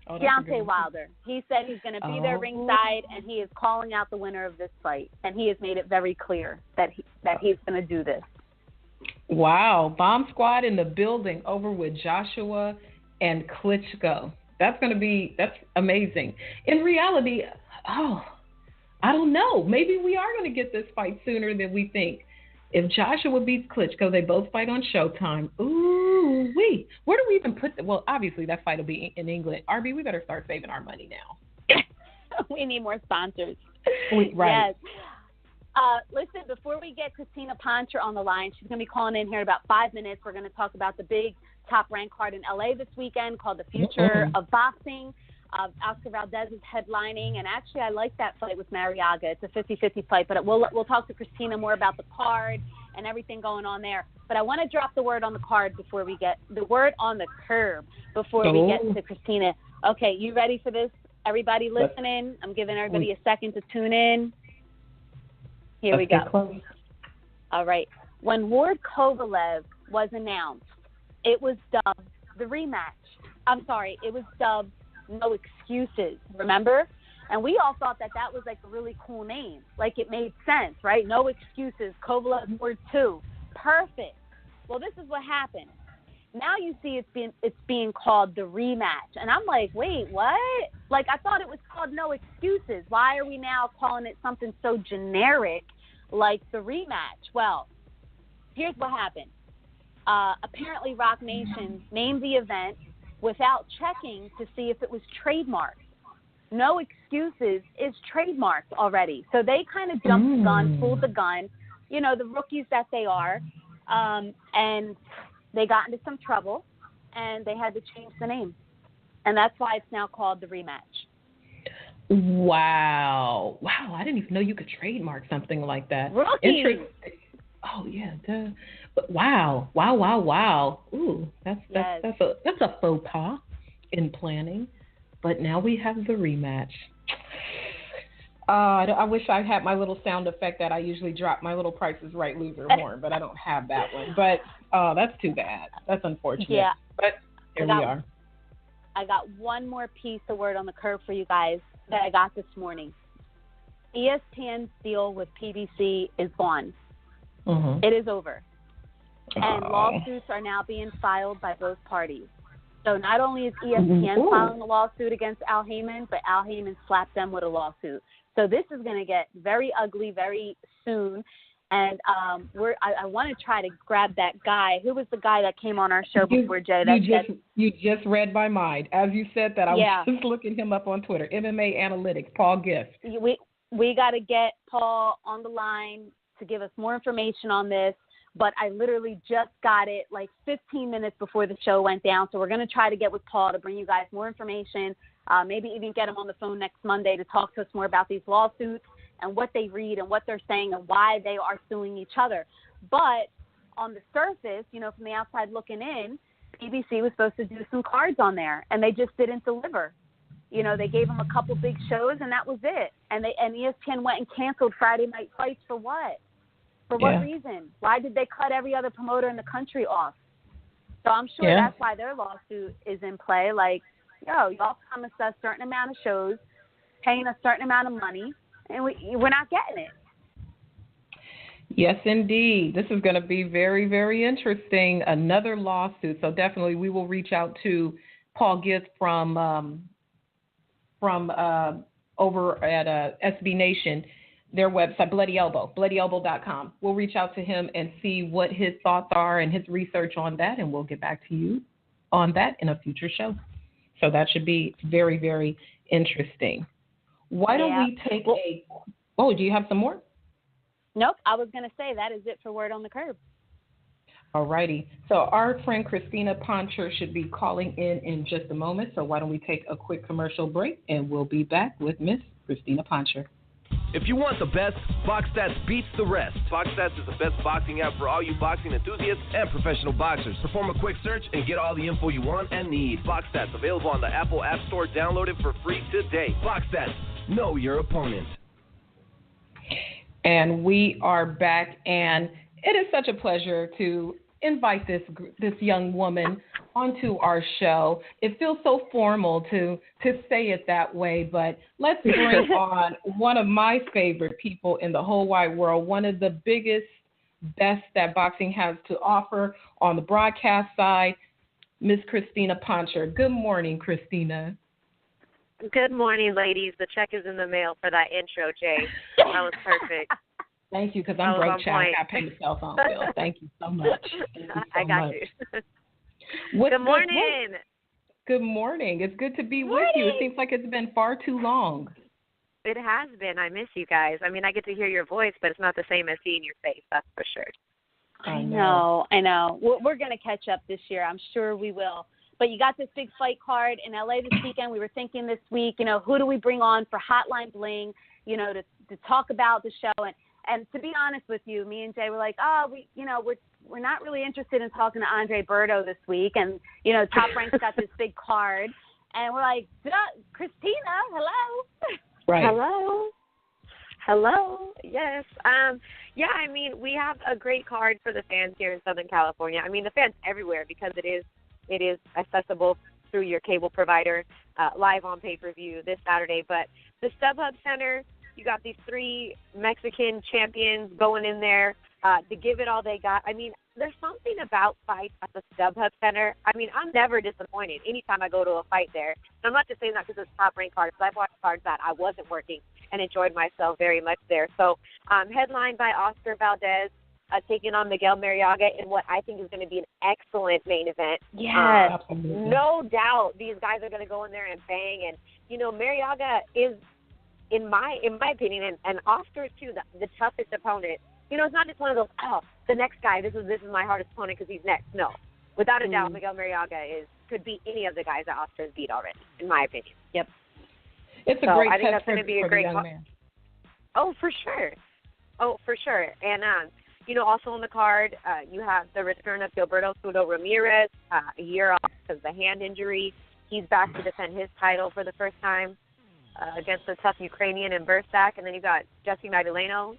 Deontay Wilder. He said he's going to be there ringside, and he is calling out the winner of this fight. And he has made it very clear that he's going to do this. Wow. Bomb Squad in the building over with Joshua and Klitschko. That's amazing. In reality, I don't know. Maybe we are going to get this fight sooner than we think. If Joshua beats Klitschko, they both fight on Showtime. Ooh, wee. Where do we even put well, obviously that fight will be in England. RB, we better start saving our money now. We need more sponsors. Right. Yes. Listen, before we get Christina Poncher on the line, she's going to be calling in here in about 5 minutes. We're going to talk about the big top-ranked card in L.A. this weekend called The Future of Boxing. Oscar Valdez is headlining, and actually I like that fight with Mariaga. It's a 50-50 fight, but we'll talk to Christina more about the card and everything going on there. But I want to drop the word on the card before we get the word on the curb before we get to Christina. Okay, you ready for this? Everybody listening? I'm giving everybody a second to tune in. Here we go. All right. When Ward Kovalev was announced, it was dubbed the rematch. I'm sorry, it was dubbed No Excuses, remember? And we all thought that was like a really cool name. Like it made sense, right? No Excuses, Kovalev Ward 2. Perfect. Well, this is what happened. Now you see it's being called the rematch. And I'm like, wait, what? Like I thought it was called No Excuses. Why are we now calling it something so generic like the rematch? Well, here's what happened. Apparently Rock Nation named the event without checking to see if it was trademarked. No Excuses is trademarked already. So they kind of jumped the gun, pulled the gun, you know, the rookies that they are, and they got into some trouble, and they had to change the name. And that's why it's now called the rematch. Wow. I didn't even know you could trademark something like that. Rookies. Oh, yeah. Duh. But wow. Ooh, that's a faux pas in planning. But now we have the rematch. I wish I had my little sound effect that I usually drop, my little Price is Right loser horn, but I don't have that one. But that's too bad. That's unfortunate. Yeah. But here we are. I got one more piece of word on the curve for you guys that I got this morning. ESPN's deal with PBC is gone. It is over. And lawsuits are now being filed by both parties. So not only is ESPN filing a lawsuit against Al Haymon, but Al Haymon slapped them with a lawsuit. So this is going to get very ugly very soon. And I want to try to grab that guy. Who was the guy that came on our show before, Jay? You just read my mind. As you said that, I was just looking him up on Twitter. MMA Analytics, Paul Gift. We got to get Paul on the line to give us more information on this. But I literally just got it like 15 minutes before the show went down. So we're going to try to get with Paul to bring you guys more information, maybe even get him on the phone next Monday to talk to us more about these lawsuits and what they read and what they're saying and why they are suing each other. But on the surface, you know, from the outside looking in, PBC was supposed to do some cards on there, and they just didn't deliver. You know, they gave them a couple big shows, and that was it. And ESPN went and canceled Friday Night Fights for what? For what reason? Why did they cut every other promoter in the country off? So I'm sure that's why their lawsuit is in play. Like, y'all promised us a certain amount of shows, paying a certain amount of money, and we're not getting it. Yes, indeed. This is going to be very, very interesting. Another lawsuit. So definitely we will reach out to Paul Gibbs from over at SB Nation, their website, bloodyelbow.com. We'll reach out to him and see what his thoughts are and his research on that, and we'll get back to you on that in a future show. So that should be very, very interesting. Why don't we take do you have some more? Nope. I was going to say that is it for Word on the Curb. All righty. So our friend Christina Poncher should be calling in just a moment. So why don't we take a quick commercial break, and we'll be back with Miss Christina Poncher. If you want the best, BoxStats beats the rest. BoxStats is the best boxing app for all you boxing enthusiasts and professional boxers. Perform a quick search and get all the info you want and need. BoxStats, available on the Apple App Store. Download it for free today. BoxStats, know your opponent. And we are back, and it is such a pleasure to invite this young woman onto our show. It feels so formal to say it that way, but let's bring on one of my favorite people in the whole wide world, one of the biggest, best that boxing has to offer on the broadcast side, Miss Christina Poncher. Good morning, Christina. Good morning, ladies. The check is in the mail for that intro, Jay. That was perfect. Thank you, because I'm broke, child. I got to pay the cell phone bill. Thank you so much. I got you. Good morning. Good morning. It's good to be with you. It seems like it's been far too long. It has been. I miss you guys. I mean, I get to hear your voice, but it's not the same as seeing your face, that's for sure. I know. We're going to catch up this year. I'm sure we will. But you got this big fight card in LA this weekend. We were thinking this week, who do we bring on for Hotline Bling, to talk about the show. And to be honest with you, me and Jay were like, we're not really interested in talking to Andre Berto this week. And, Top Rank's got this big card. And we're like, Christina, hello. Right. Hello. Yes. I mean, we have a great card for the fans here in Southern California. I mean, the fans everywhere, because it is accessible through your cable provider, live on pay-per-view this Saturday. But the StubHub Center, you got these 3 Mexican champions going in there to give it all they got. I mean, there's something about fights at the StubHub Center. I mean, I'm never disappointed anytime I go to a fight there. And I'm not just saying that because it's top-ranked cards, because I've watched cards that I wasn't working and enjoyed myself very much there. So headlined by Oscar Valdez, taking on Miguel Mariaga in what I think is going to be an excellent main event. Yes. No doubt these guys are going to go in there and bang. And, Mariaga is, in my opinion, and Oscar's too, the toughest opponent. It's not just one of those, the next guy, this is my hardest opponent because he's next. No. Without a doubt, Miguel Mariaga could beat any of the guys that Oscar's beat already, in my opinion. Yep. It's a great I think test that's going to be a great young man. Oh, for sure. And, also on the card, you have the return of Gilberto Ramirez, a year off because of the hand injury. He's back to defend his title for the first time against the tough Ukrainian in Bursak. And then you got Jesse Magdaleno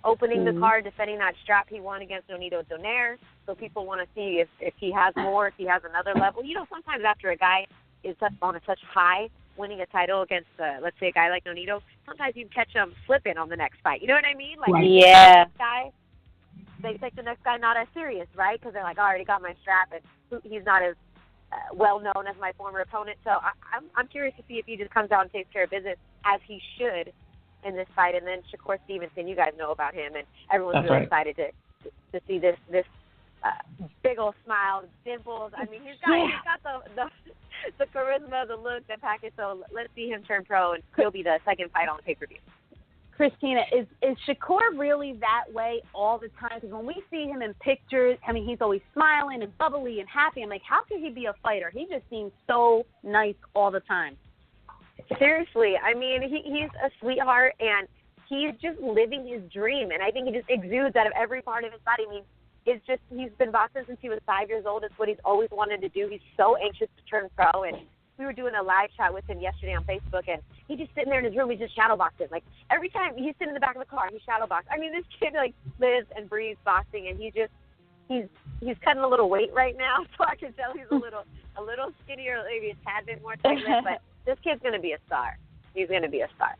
opening the card, defending that strap he won against Leonido Donaire. So people want to see if he has more, if he has another level. Sometimes after a guy is on such high, winning a title against, let's say, a guy like Leonido, sometimes you catch him slipping on the next fight. You know what I mean? Like, yeah. They take the next guy not as serious, right? Because they're like, I already got my strap, and he's not as well known as my former opponent. So I'm curious to see if he just comes out and takes care of business as he should in this fight. And then Shakur Stevenson, you guys know about him, and everyone's really excited to see this big old smile, dimples. I mean, he's got the charisma, the look, the package. So let's see him turn pro, and he'll be the second fight on the pay-per-view. Christina, is Shakur really that way all the time? Because when we see him in pictures, I mean, he's always smiling and bubbly and happy. I'm like, how could he be a fighter? He just seems so nice all the time. Seriously. I mean, he's a sweetheart, and he's just living his dream. And I think he just exudes out of every part of his body. I mean, it's just, he's been boxing since he was 5 years old. It's what he's always wanted to do. He's so anxious to turn pro, and we were doing a live chat with him yesterday on Facebook, and he's just sitting there in his room. He's just shadowboxing. Like, every time he's sitting in the back of the car, he's shadowboxing. I mean, this kid, like, lives and breathes boxing, and he's cutting a little weight right now, so I can tell he's a little skinnier, maybe a tad bit more tight-lipped, but this kid's going to be a star. He's going to be a star.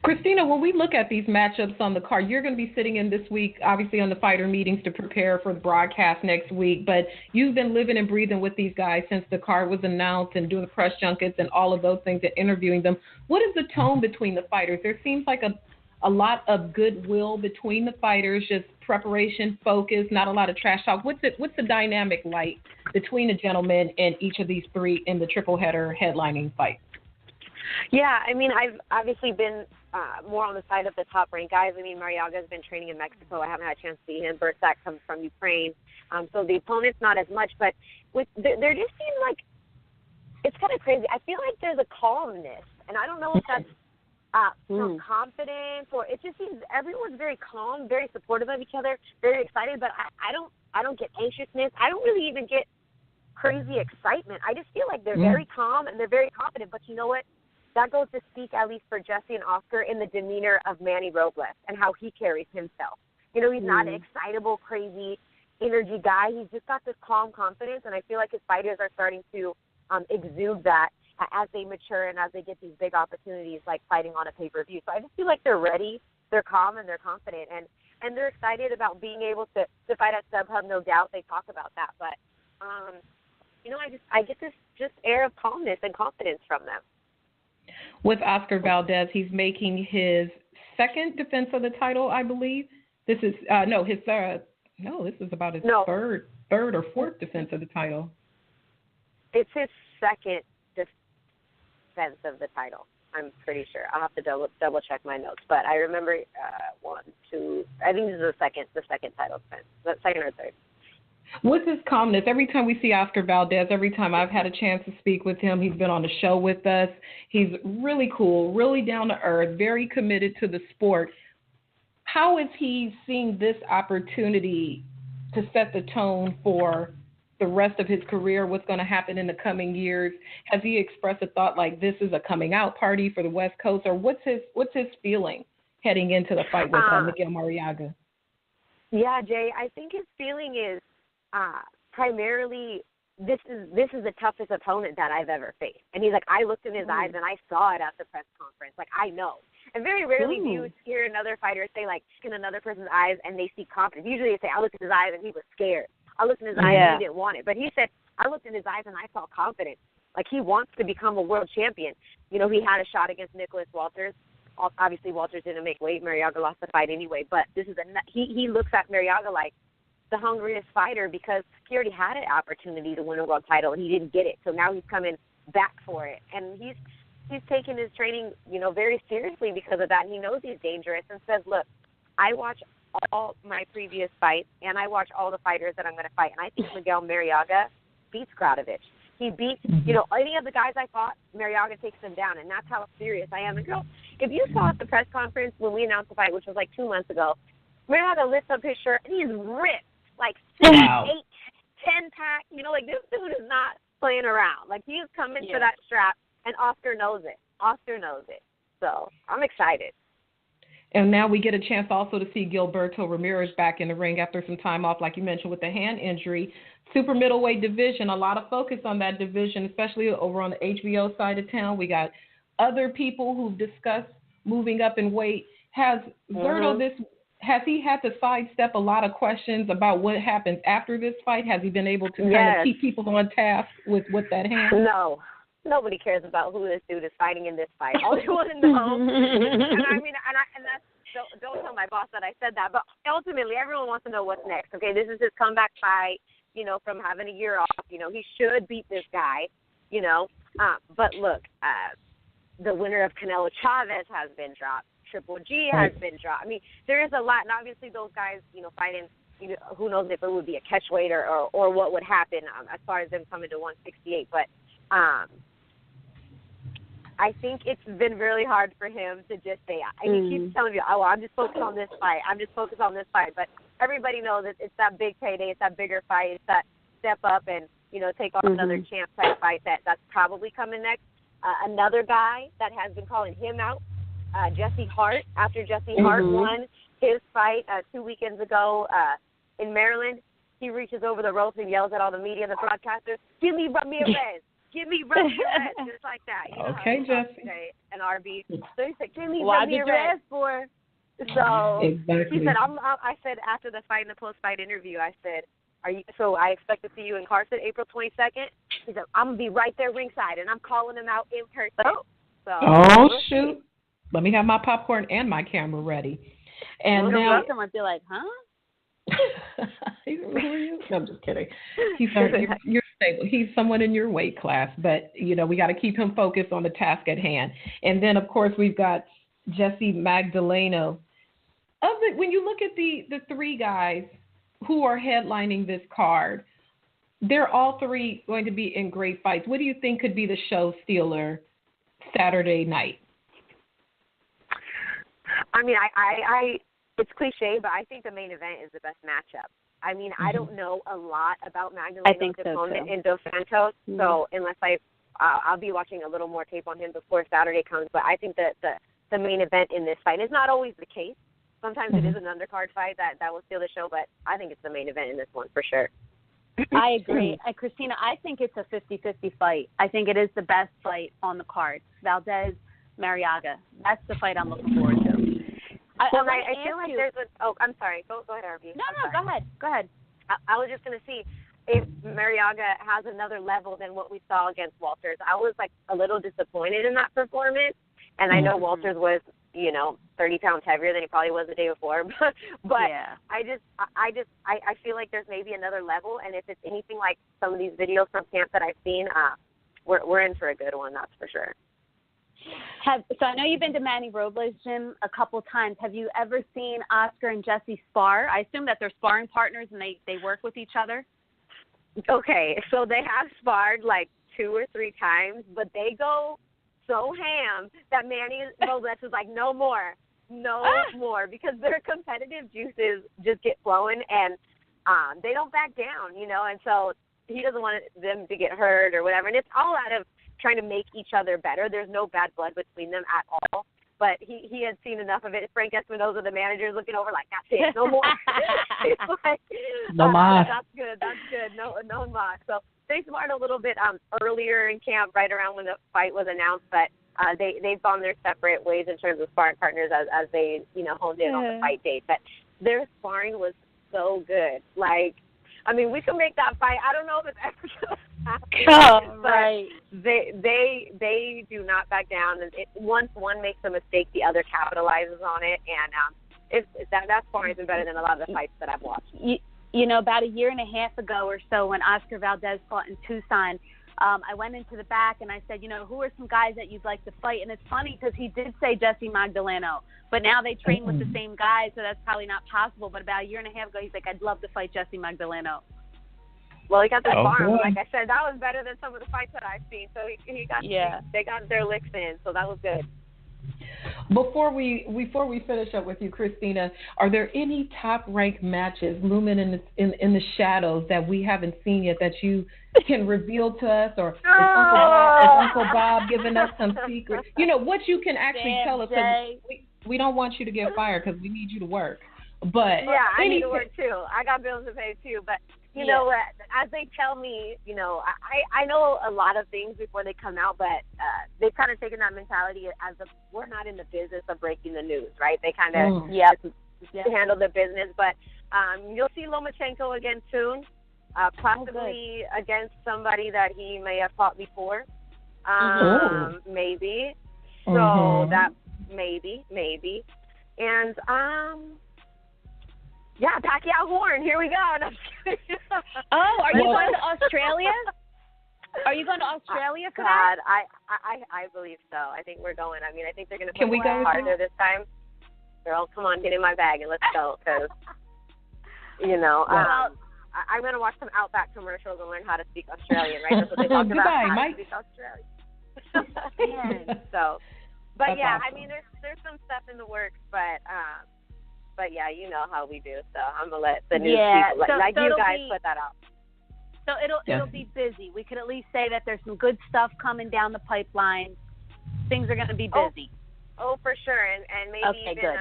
Christina, when we look at these matchups on the card, you're going to be sitting in this week, obviously, on the fighter meetings to prepare for the broadcast next week. But you've been living and breathing with these guys since the card was announced and doing the press junkets and all of those things and interviewing them. What is the tone between the fighters? There seems like a lot of goodwill between the fighters, just preparation, focus, not a lot of trash talk. What's the dynamic like between the gentlemen and each of these 3 in the triple header headlining fight? Yeah, I mean, I've obviously been more on the side of the top-ranked guys. I mean, Mariaga's been training in Mexico. I haven't had a chance to see him. Bursak comes from Ukraine. So the opponent's not as much. But there just seems like it's kind of crazy. I feel like there's a calmness, and I don't know if that's from confidence or it just seems everyone's very calm, very supportive of each other, very excited. But I don't get anxiousness. I don't really even get crazy excitement. I just feel like they're very calm and they're very confident. But you know what? That goes to speak, at least for Jesse and Oscar, in the demeanor of Manny Robles and how he carries himself. You know, he's not an excitable, crazy, energy guy. He's just got this calm confidence, and I feel like his fighters are starting to exude that as they mature and as they get these big opportunities like fighting on a pay-per-view. So I just feel like they're ready, they're calm, and they're confident, and they're excited about being able to fight at StubHub. No doubt they talk about that, but you know, I get this just air of calmness and confidence from them. With Oscar Valdez, he's making his second defense of the title, I believe. This is this is about his third or fourth defense of the title. It's his second defense of the title. I'm pretty sure. I'll have to double check my notes, but I remember one, two. I think this is the second title defense, the second or third. What's his calmness? Every time we see Oscar Valdez, every time I've had a chance to speak with him, he's been on the show with us. He's really cool, really down to earth, very committed to the sport. How is he seeing this opportunity to set the tone for the rest of his career, what's going to happen in the coming years? Has he expressed a thought like this is a coming out party for the West Coast, or what's his feeling heading into the fight with Miguel Marriaga? Yeah, Jay, I think his feeling is primarily this is the toughest opponent that I've ever faced. And he's like, I looked in his eyes and I saw it at the press conference. Like, I know. And very rarely do you hear another fighter say, like, in another person's eyes and they see confidence. Usually they say, I looked in his eyes and he was scared. I looked in his eyes and he didn't want it. But he said, I looked in his eyes and I saw confidence. Like, he wants to become a world champion. You know, he had a shot against Nicholas Walters. Obviously, Walters didn't make weight. Marriaga lost the fight anyway. But this is he looks at Marriaga like the hungriest fighter because he already had an opportunity to win a world title and he didn't get it. So now he's coming back for it. And he's taken his training, you know, very seriously because of that. And he knows he's dangerous and says, look, I watch all my previous fights and I watch all the fighters that I'm going to fight. And I think Miguel Marriaga beats Gradovic. He beats, you know, any of the guys I fought, Marriaga takes them down. And that's how serious I am. And girl, if you saw at the press conference when we announced the fight, which was like 2 months ago, Marriaga lifts up his shirt and he's ripped. Like 6, 8, 10-pack. You know, like this dude is not playing around. Like he is coming for that strap, and Oscar knows it. So I'm excited. And now we get a chance also to see Gilberto Ramirez back in the ring after some time off, like you mentioned, with the hand injury. Super middleweight division, a lot of focus on that division, especially over on the HBO side of town. We got other people who've discussed moving up in weight. Has Has he had to sidestep a lot of questions about what happens after this fight? Has he been able to kind of keep people on task with that hand? No. Nobody cares about who this dude is fighting in this fight. All they want to know, and I mean, and that's, don't tell my boss that I said that, but ultimately everyone wants to know what's next. Okay, this is his comeback fight, you know, from having a year off. You know, he should beat this guy, you know. But look, the winner of Canelo Chavez has been dropped. Triple G has been dropped. I mean, there is a lot, and obviously those guys, you know, fighting, you know, who knows if it would be a catch weight or what would happen as far as them coming to 168. But I think it's been really hard for him to just say, he keeps telling you, oh, I'm just focused on this fight. But everybody knows it's that big payday. It's that bigger fight. It's that step up and, you know, take on another champ type fight that's probably coming next. Another guy that has been calling him out, Jesse Hart. After Jesse Hart won his fight 2 weekends ago in Maryland, he reaches over the ropes and yells at all the media and the broadcasters, give me Ramirez, just like that. You know okay, Jesse. And RB. So he said, give me Ramirez for. So he said, I said after the fight in the post-fight interview, I said, so I expect to see you in Carson April 22nd. He said, I'm going to be right there ringside, and I'm calling him out in person. Shoot. Let me have my popcorn and my camera ready. And now someone be like, huh? No, I'm just kidding. You're stable. He's someone in your weight class, but you know we got to keep him focused on the task at hand. And then of course we've got Jesse Magdaleno. When you look at the three guys who are headlining this card, they're all three going to be in great fights. What do you think could be the show stealer Saturday night? I mean, I it's cliche, but I think the main event is the best matchup. I mean, I don't know a lot about Magdalena's opponent in Dos Santos, so unless I'll be watching a little more tape on him before Saturday comes. But I think that the main event in this fight is not always the case. Sometimes it is an undercard fight that will steal the show, but I think it's the main event in this one for sure. I agree. Christina, I think it's a 50-50 fight. I think it is the best fight on the card. Valdez, Marriaga. That's the fight I'm looking forward to. I feel like there's I'm sorry. Go ahead, RB. No, go ahead. I was just going to see if Marriaga has another level than what we saw against Walters. I was like a little disappointed in that performance, and I know Walters was 30 pounds heavier than he probably was the day before. But yeah. I feel like there's maybe another level, and if it's anything like some of these videos from camp that I've seen, we're in for a good one, that's for sure. So I know you've been to Manny Robles' gym a couple times. Have you ever seen Oscar and Jessie spar? I assume that they're sparring partners and they work with each other. Okay, so they have sparred like 2 or 3 times, but they go so ham that Manny Robles is like, no more, because their competitive juices just get flowing, and they don't back down, and so he doesn't want them to get hurt or whatever, and it's all out of trying to make each other better. There's no bad blood between them at all. But he had seen enough of it. Frank Espinoza, the manager, is looking over like, that's it, no more. He's like, no more. That's good. No more. So they sparred a little bit earlier in camp, right around when the fight was announced, but they've gone their separate ways in terms of sparring partners as they, honed in on the fight date. But their sparring was so good. Like, I mean, we could make that fight. I don't know if it's ever going to happen. But right. They do not back down. And once one makes a mistake, the other capitalizes on it. And that sparring has been better than a lot of the fights that I've watched. About a year and a half ago or so, when Oscar Valdez fought in Tucson, I went into the back and I said, who are some guys that you'd like to fight? And it's funny because he did say Jesse Magdaleno, but now they train with the same guys, so that's probably not possible. But about a year and a half ago, he's like, I'd love to fight Jesse Magdaleno. Well, he got their farm. Like I said, that was better than some of the fights that I've seen. So they got their licks in, so that was good. Before we finish up with you, Christina, are there any top-ranked matches looming in the shadows that we haven't seen yet that you can reveal to us, or is Uncle Bob giving us some secrets? What you can actually tell us. We don't want you to get fired because we need you to work. But I need to work too. I got bills to pay too. But you know what? As they tell me, I know a lot of things before they come out, but they've kind of taken that mentality as we're not in the business of breaking the news, right? They kind of handle the business. But you'll see Lomachenko again soon, possibly against somebody that he may have fought before, maybe. So that maybe, and Pacquiao Horn. Here we go. No, are you going to Australia? Are you going to Australia for that? I believe so. I think we're going. I mean, I think they're going to push harder this time. Girl, come on, get in my bag and let's go. Because, I'm going to watch some Outback commercials and learn how to speak Australian, right? That's what they talk about. Goodbye, Mike. Speak Australian. But yeah, awesome. I mean, there's some stuff in the works, but yeah, you know how we do. So I'm gonna let the news people you guys put that out. So it'll be busy. We could at least say that there's some good stuff coming down the pipeline. Things are going to be busy. Oh, for sure, and maybe even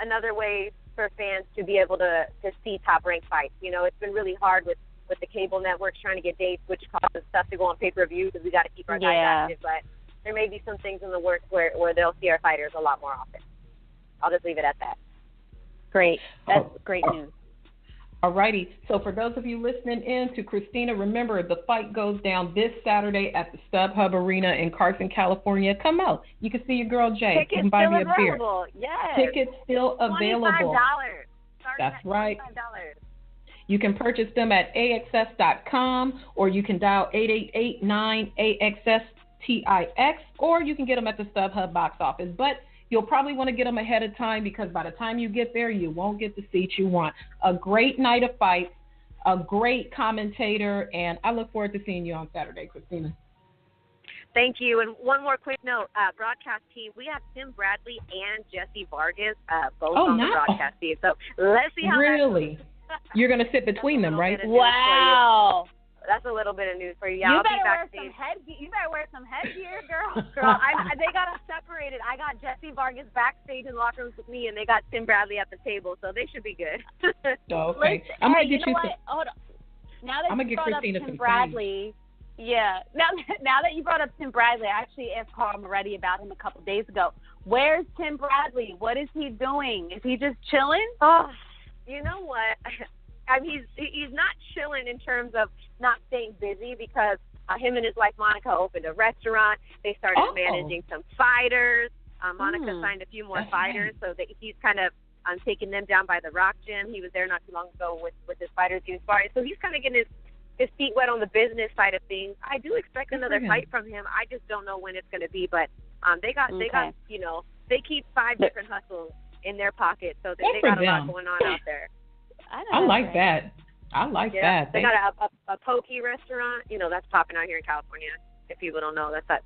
another way for fans to be able to see top-ranked fights. It's been really hard with the cable networks trying to get dates, which causes stuff to go on pay-per-view because we got to keep our guys active. But there may be some things in the works where they'll see our fighters a lot more often. I'll just leave it at that. Great. That's great news. All righty. So for those of you listening in to Christina, remember the fight goes down this Saturday at the StubHub Arena in Carson, California. Come out. You can see your girl Jay. Tickets you can buy me a beer. Yes. Tickets still available. $25. That's right. $25. You can purchase them at AXS.com, or you can dial 888-9-AXS-TIX, or you can get them at the StubHub box office. But you'll probably want to get them ahead of time because by the time you get there, you won't get the seats you want. A great night of fights, a great commentator, and I look forward to seeing you on Saturday, Christina. Thank you. And one more quick note, broadcast team, we have Tim Bradley and Jessie Vargas both on the broadcast team. So let's see how Really? You're going to sit between them, right? Wow. That's a little bit of news for you. Yeah, you better wear some headgear. You better wear some headgear, girl. They got us separated. I got Jessie Vargas backstage in the locker rooms with me, and they got Tim Bradley at the table, so they should be good. Okay. I'm going to get you some. Hold on. Now that you brought up Christina Tim Bradley, now that you brought up Tim Bradley, I actually asked Carl Moretti about him a couple of days ago. Where's Tim Bradley? What is he doing? Is he just chilling? Oh, you know what? I mean, he's not chilling in terms of not staying busy because him and his wife Monica opened a restaurant. They started managing some fighters. Monica signed a few more fighters, so that he's kind of taking them down by the Rock Gym. He was there not too long ago with his fighters he was sparring. So he's kind of getting his feet wet on the business side of things. I do expect another fight from him. I just don't know when it's going to be, but they got they keep 5 different hustles in their pocket, so they got a lot going on out there. I like that. I like that. They got a poke restaurant, that's popping out here in California. If people don't know, that's that,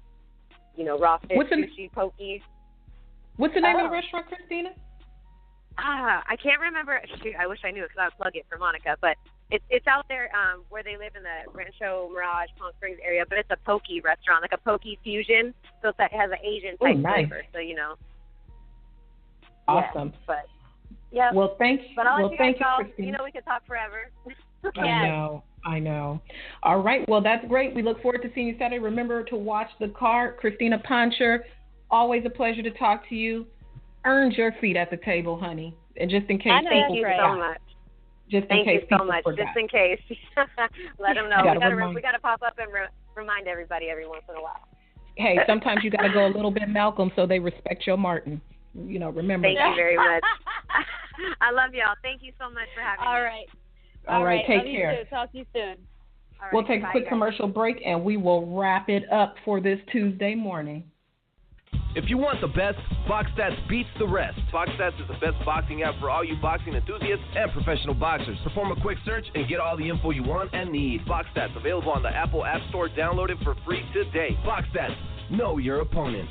raw fish, sushi, poke. What's the name of the restaurant, Christina? I can't remember. Shoot, I wish I knew it because I would plug it for Monica. But it's out there where they live in the Rancho Mirage, Palm Springs area. But it's a poke restaurant, like a poke fusion. So it has an Asian type flavor. So Awesome. Yeah, but yeah. Well, thank you. But I'll let you guys go. Christina. We could talk forever. I know. All right. Well, that's great. We look forward to seeing you Saturday. Remember to watch the card. Christina Poncher, always a pleasure to talk to you. Earned your seat at the table, honey. And just in case people Thank you so much. Thank you so much. Just in case. Let them know. We got to pop up and remind everybody every once in a while. Hey, sometimes you got to go a little bit Malcolm so they respect your Martin. Remember Thank you very much. I love y'all. Thank you so much for having me. All right. Take care. You too. Talk to you soon. Right, we'll take a quick commercial break, and we will wrap it up for this Tuesday morning. If you want the best, BoxStats beats the rest. BoxStats is the best boxing app for all you boxing enthusiasts and professional boxers. Perform a quick search and get all the info you want and need. BoxStats, available on the Apple App Store. Download it for free today. BoxStats, know your opponent.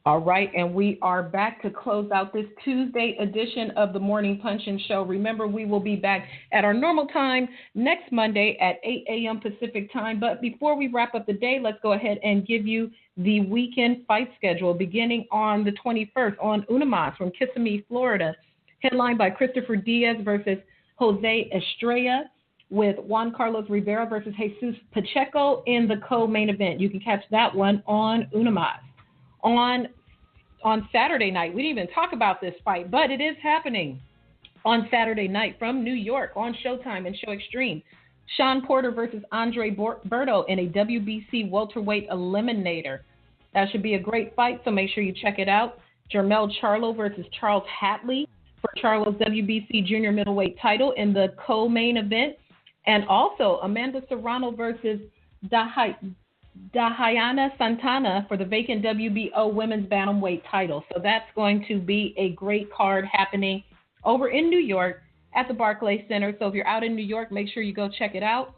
All right, and we are back to close out this Tuesday edition of the Morning Punch-In Show. Remember, we will be back at our normal time next Monday at 8 a.m. Pacific time. But before we wrap up the day, let's go ahead and give you the weekend fight schedule beginning on the 21st on Unimas from Kissimmee, Florida. Headlined by Christopher Diaz versus Jose Estrella, with Juan Carlos Rivera versus Jesus Pacheco in the co-main event. You can catch that one on Unimas. On Saturday night, we didn't even talk about this fight, but it is happening on Saturday night from New York on Showtime and Show Extreme. Sean Porter versus Andre Berto in a WBC welterweight eliminator. That should be a great fight, so make sure you check it out. Jermell Charlo versus Charles Hatley for Charlo's WBC junior middleweight title in the co-main event. And also Amanda Serrano versus Dahayana Santana for the vacant WBO women's bantamweight title. So that's going to be a great card happening over in New York at the Barclays Center. So if you're out in New York, make sure you go check it out.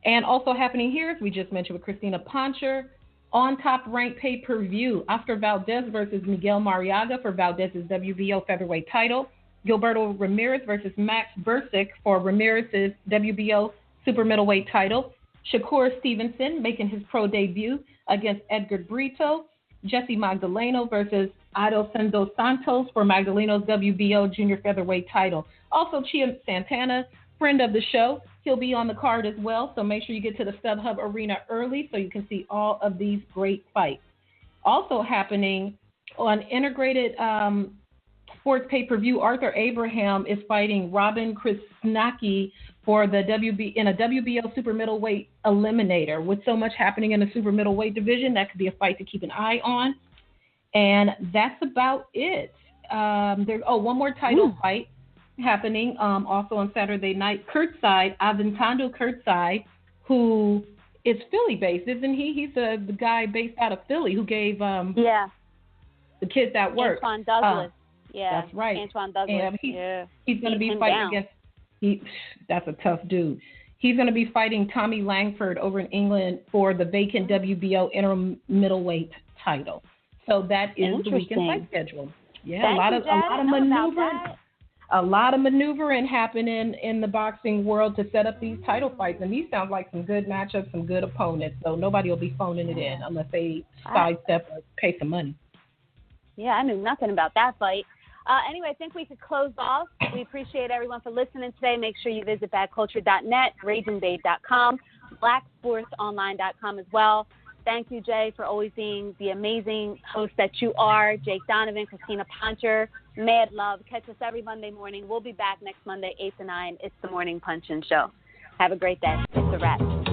And also happening here, as we just mentioned with Christina Poncher, on Top Rank pay-per-view, Oscar Valdez versus Miguel Mariaga for Valdez's WBO featherweight title. Gilberto Ramirez versus Max Bursick for Ramirez's WBO super middleweight title. Shakur Stevenson making his pro debut against Edgar Brito. Jessie Magdaleno versus Adelsendo Santos for Magdaleno's WBO junior featherweight title. Also, Chia Santana, friend of the show, he'll be on the card as well. So make sure you get to the StubHub Arena early so you can see all of these great fights. Also happening on integrated sports pay-per-view, Arthur Abraham is fighting Robin Krasnacki for the in a WBO super middleweight eliminator. With so much happening in the super middleweight division, that could be a fight to keep an eye on. And that's about it. There's one more title fight happening also on Saturday night. Kurtzside, Aventando Kurtzside, who is Philly-based, isn't he? He's the guy based out of Philly who gave the kids that work. Antoine Douglas. That's right. Antoine Douglas. And he's going to be fighting against. That's a tough dude. He's going to be fighting Tommy Langford over in England for the vacant WBO interim middleweight title. So that is the weekend fight schedule. Yeah, a lot of maneuvering happening in the boxing world to set up these title fights, and these sound like some good matchups, some good opponents. So nobody will be phoning it in unless they sidestep or pay some money. Yeah, I knew nothing about that fight. Anyway, I think we could close off. We appreciate everyone for listening today. Make sure you visit badculture.net, ragingbabe.com, blacksportsonline.com as well. Thank you, Jay, for always being the amazing host that you are. Jake Donovan, Christina Poncher, mad love. Catch us every Monday morning. We'll be back next Monday, 8 to 9. It's the Morning Punch-In Show. Have a great day. It's a wrap.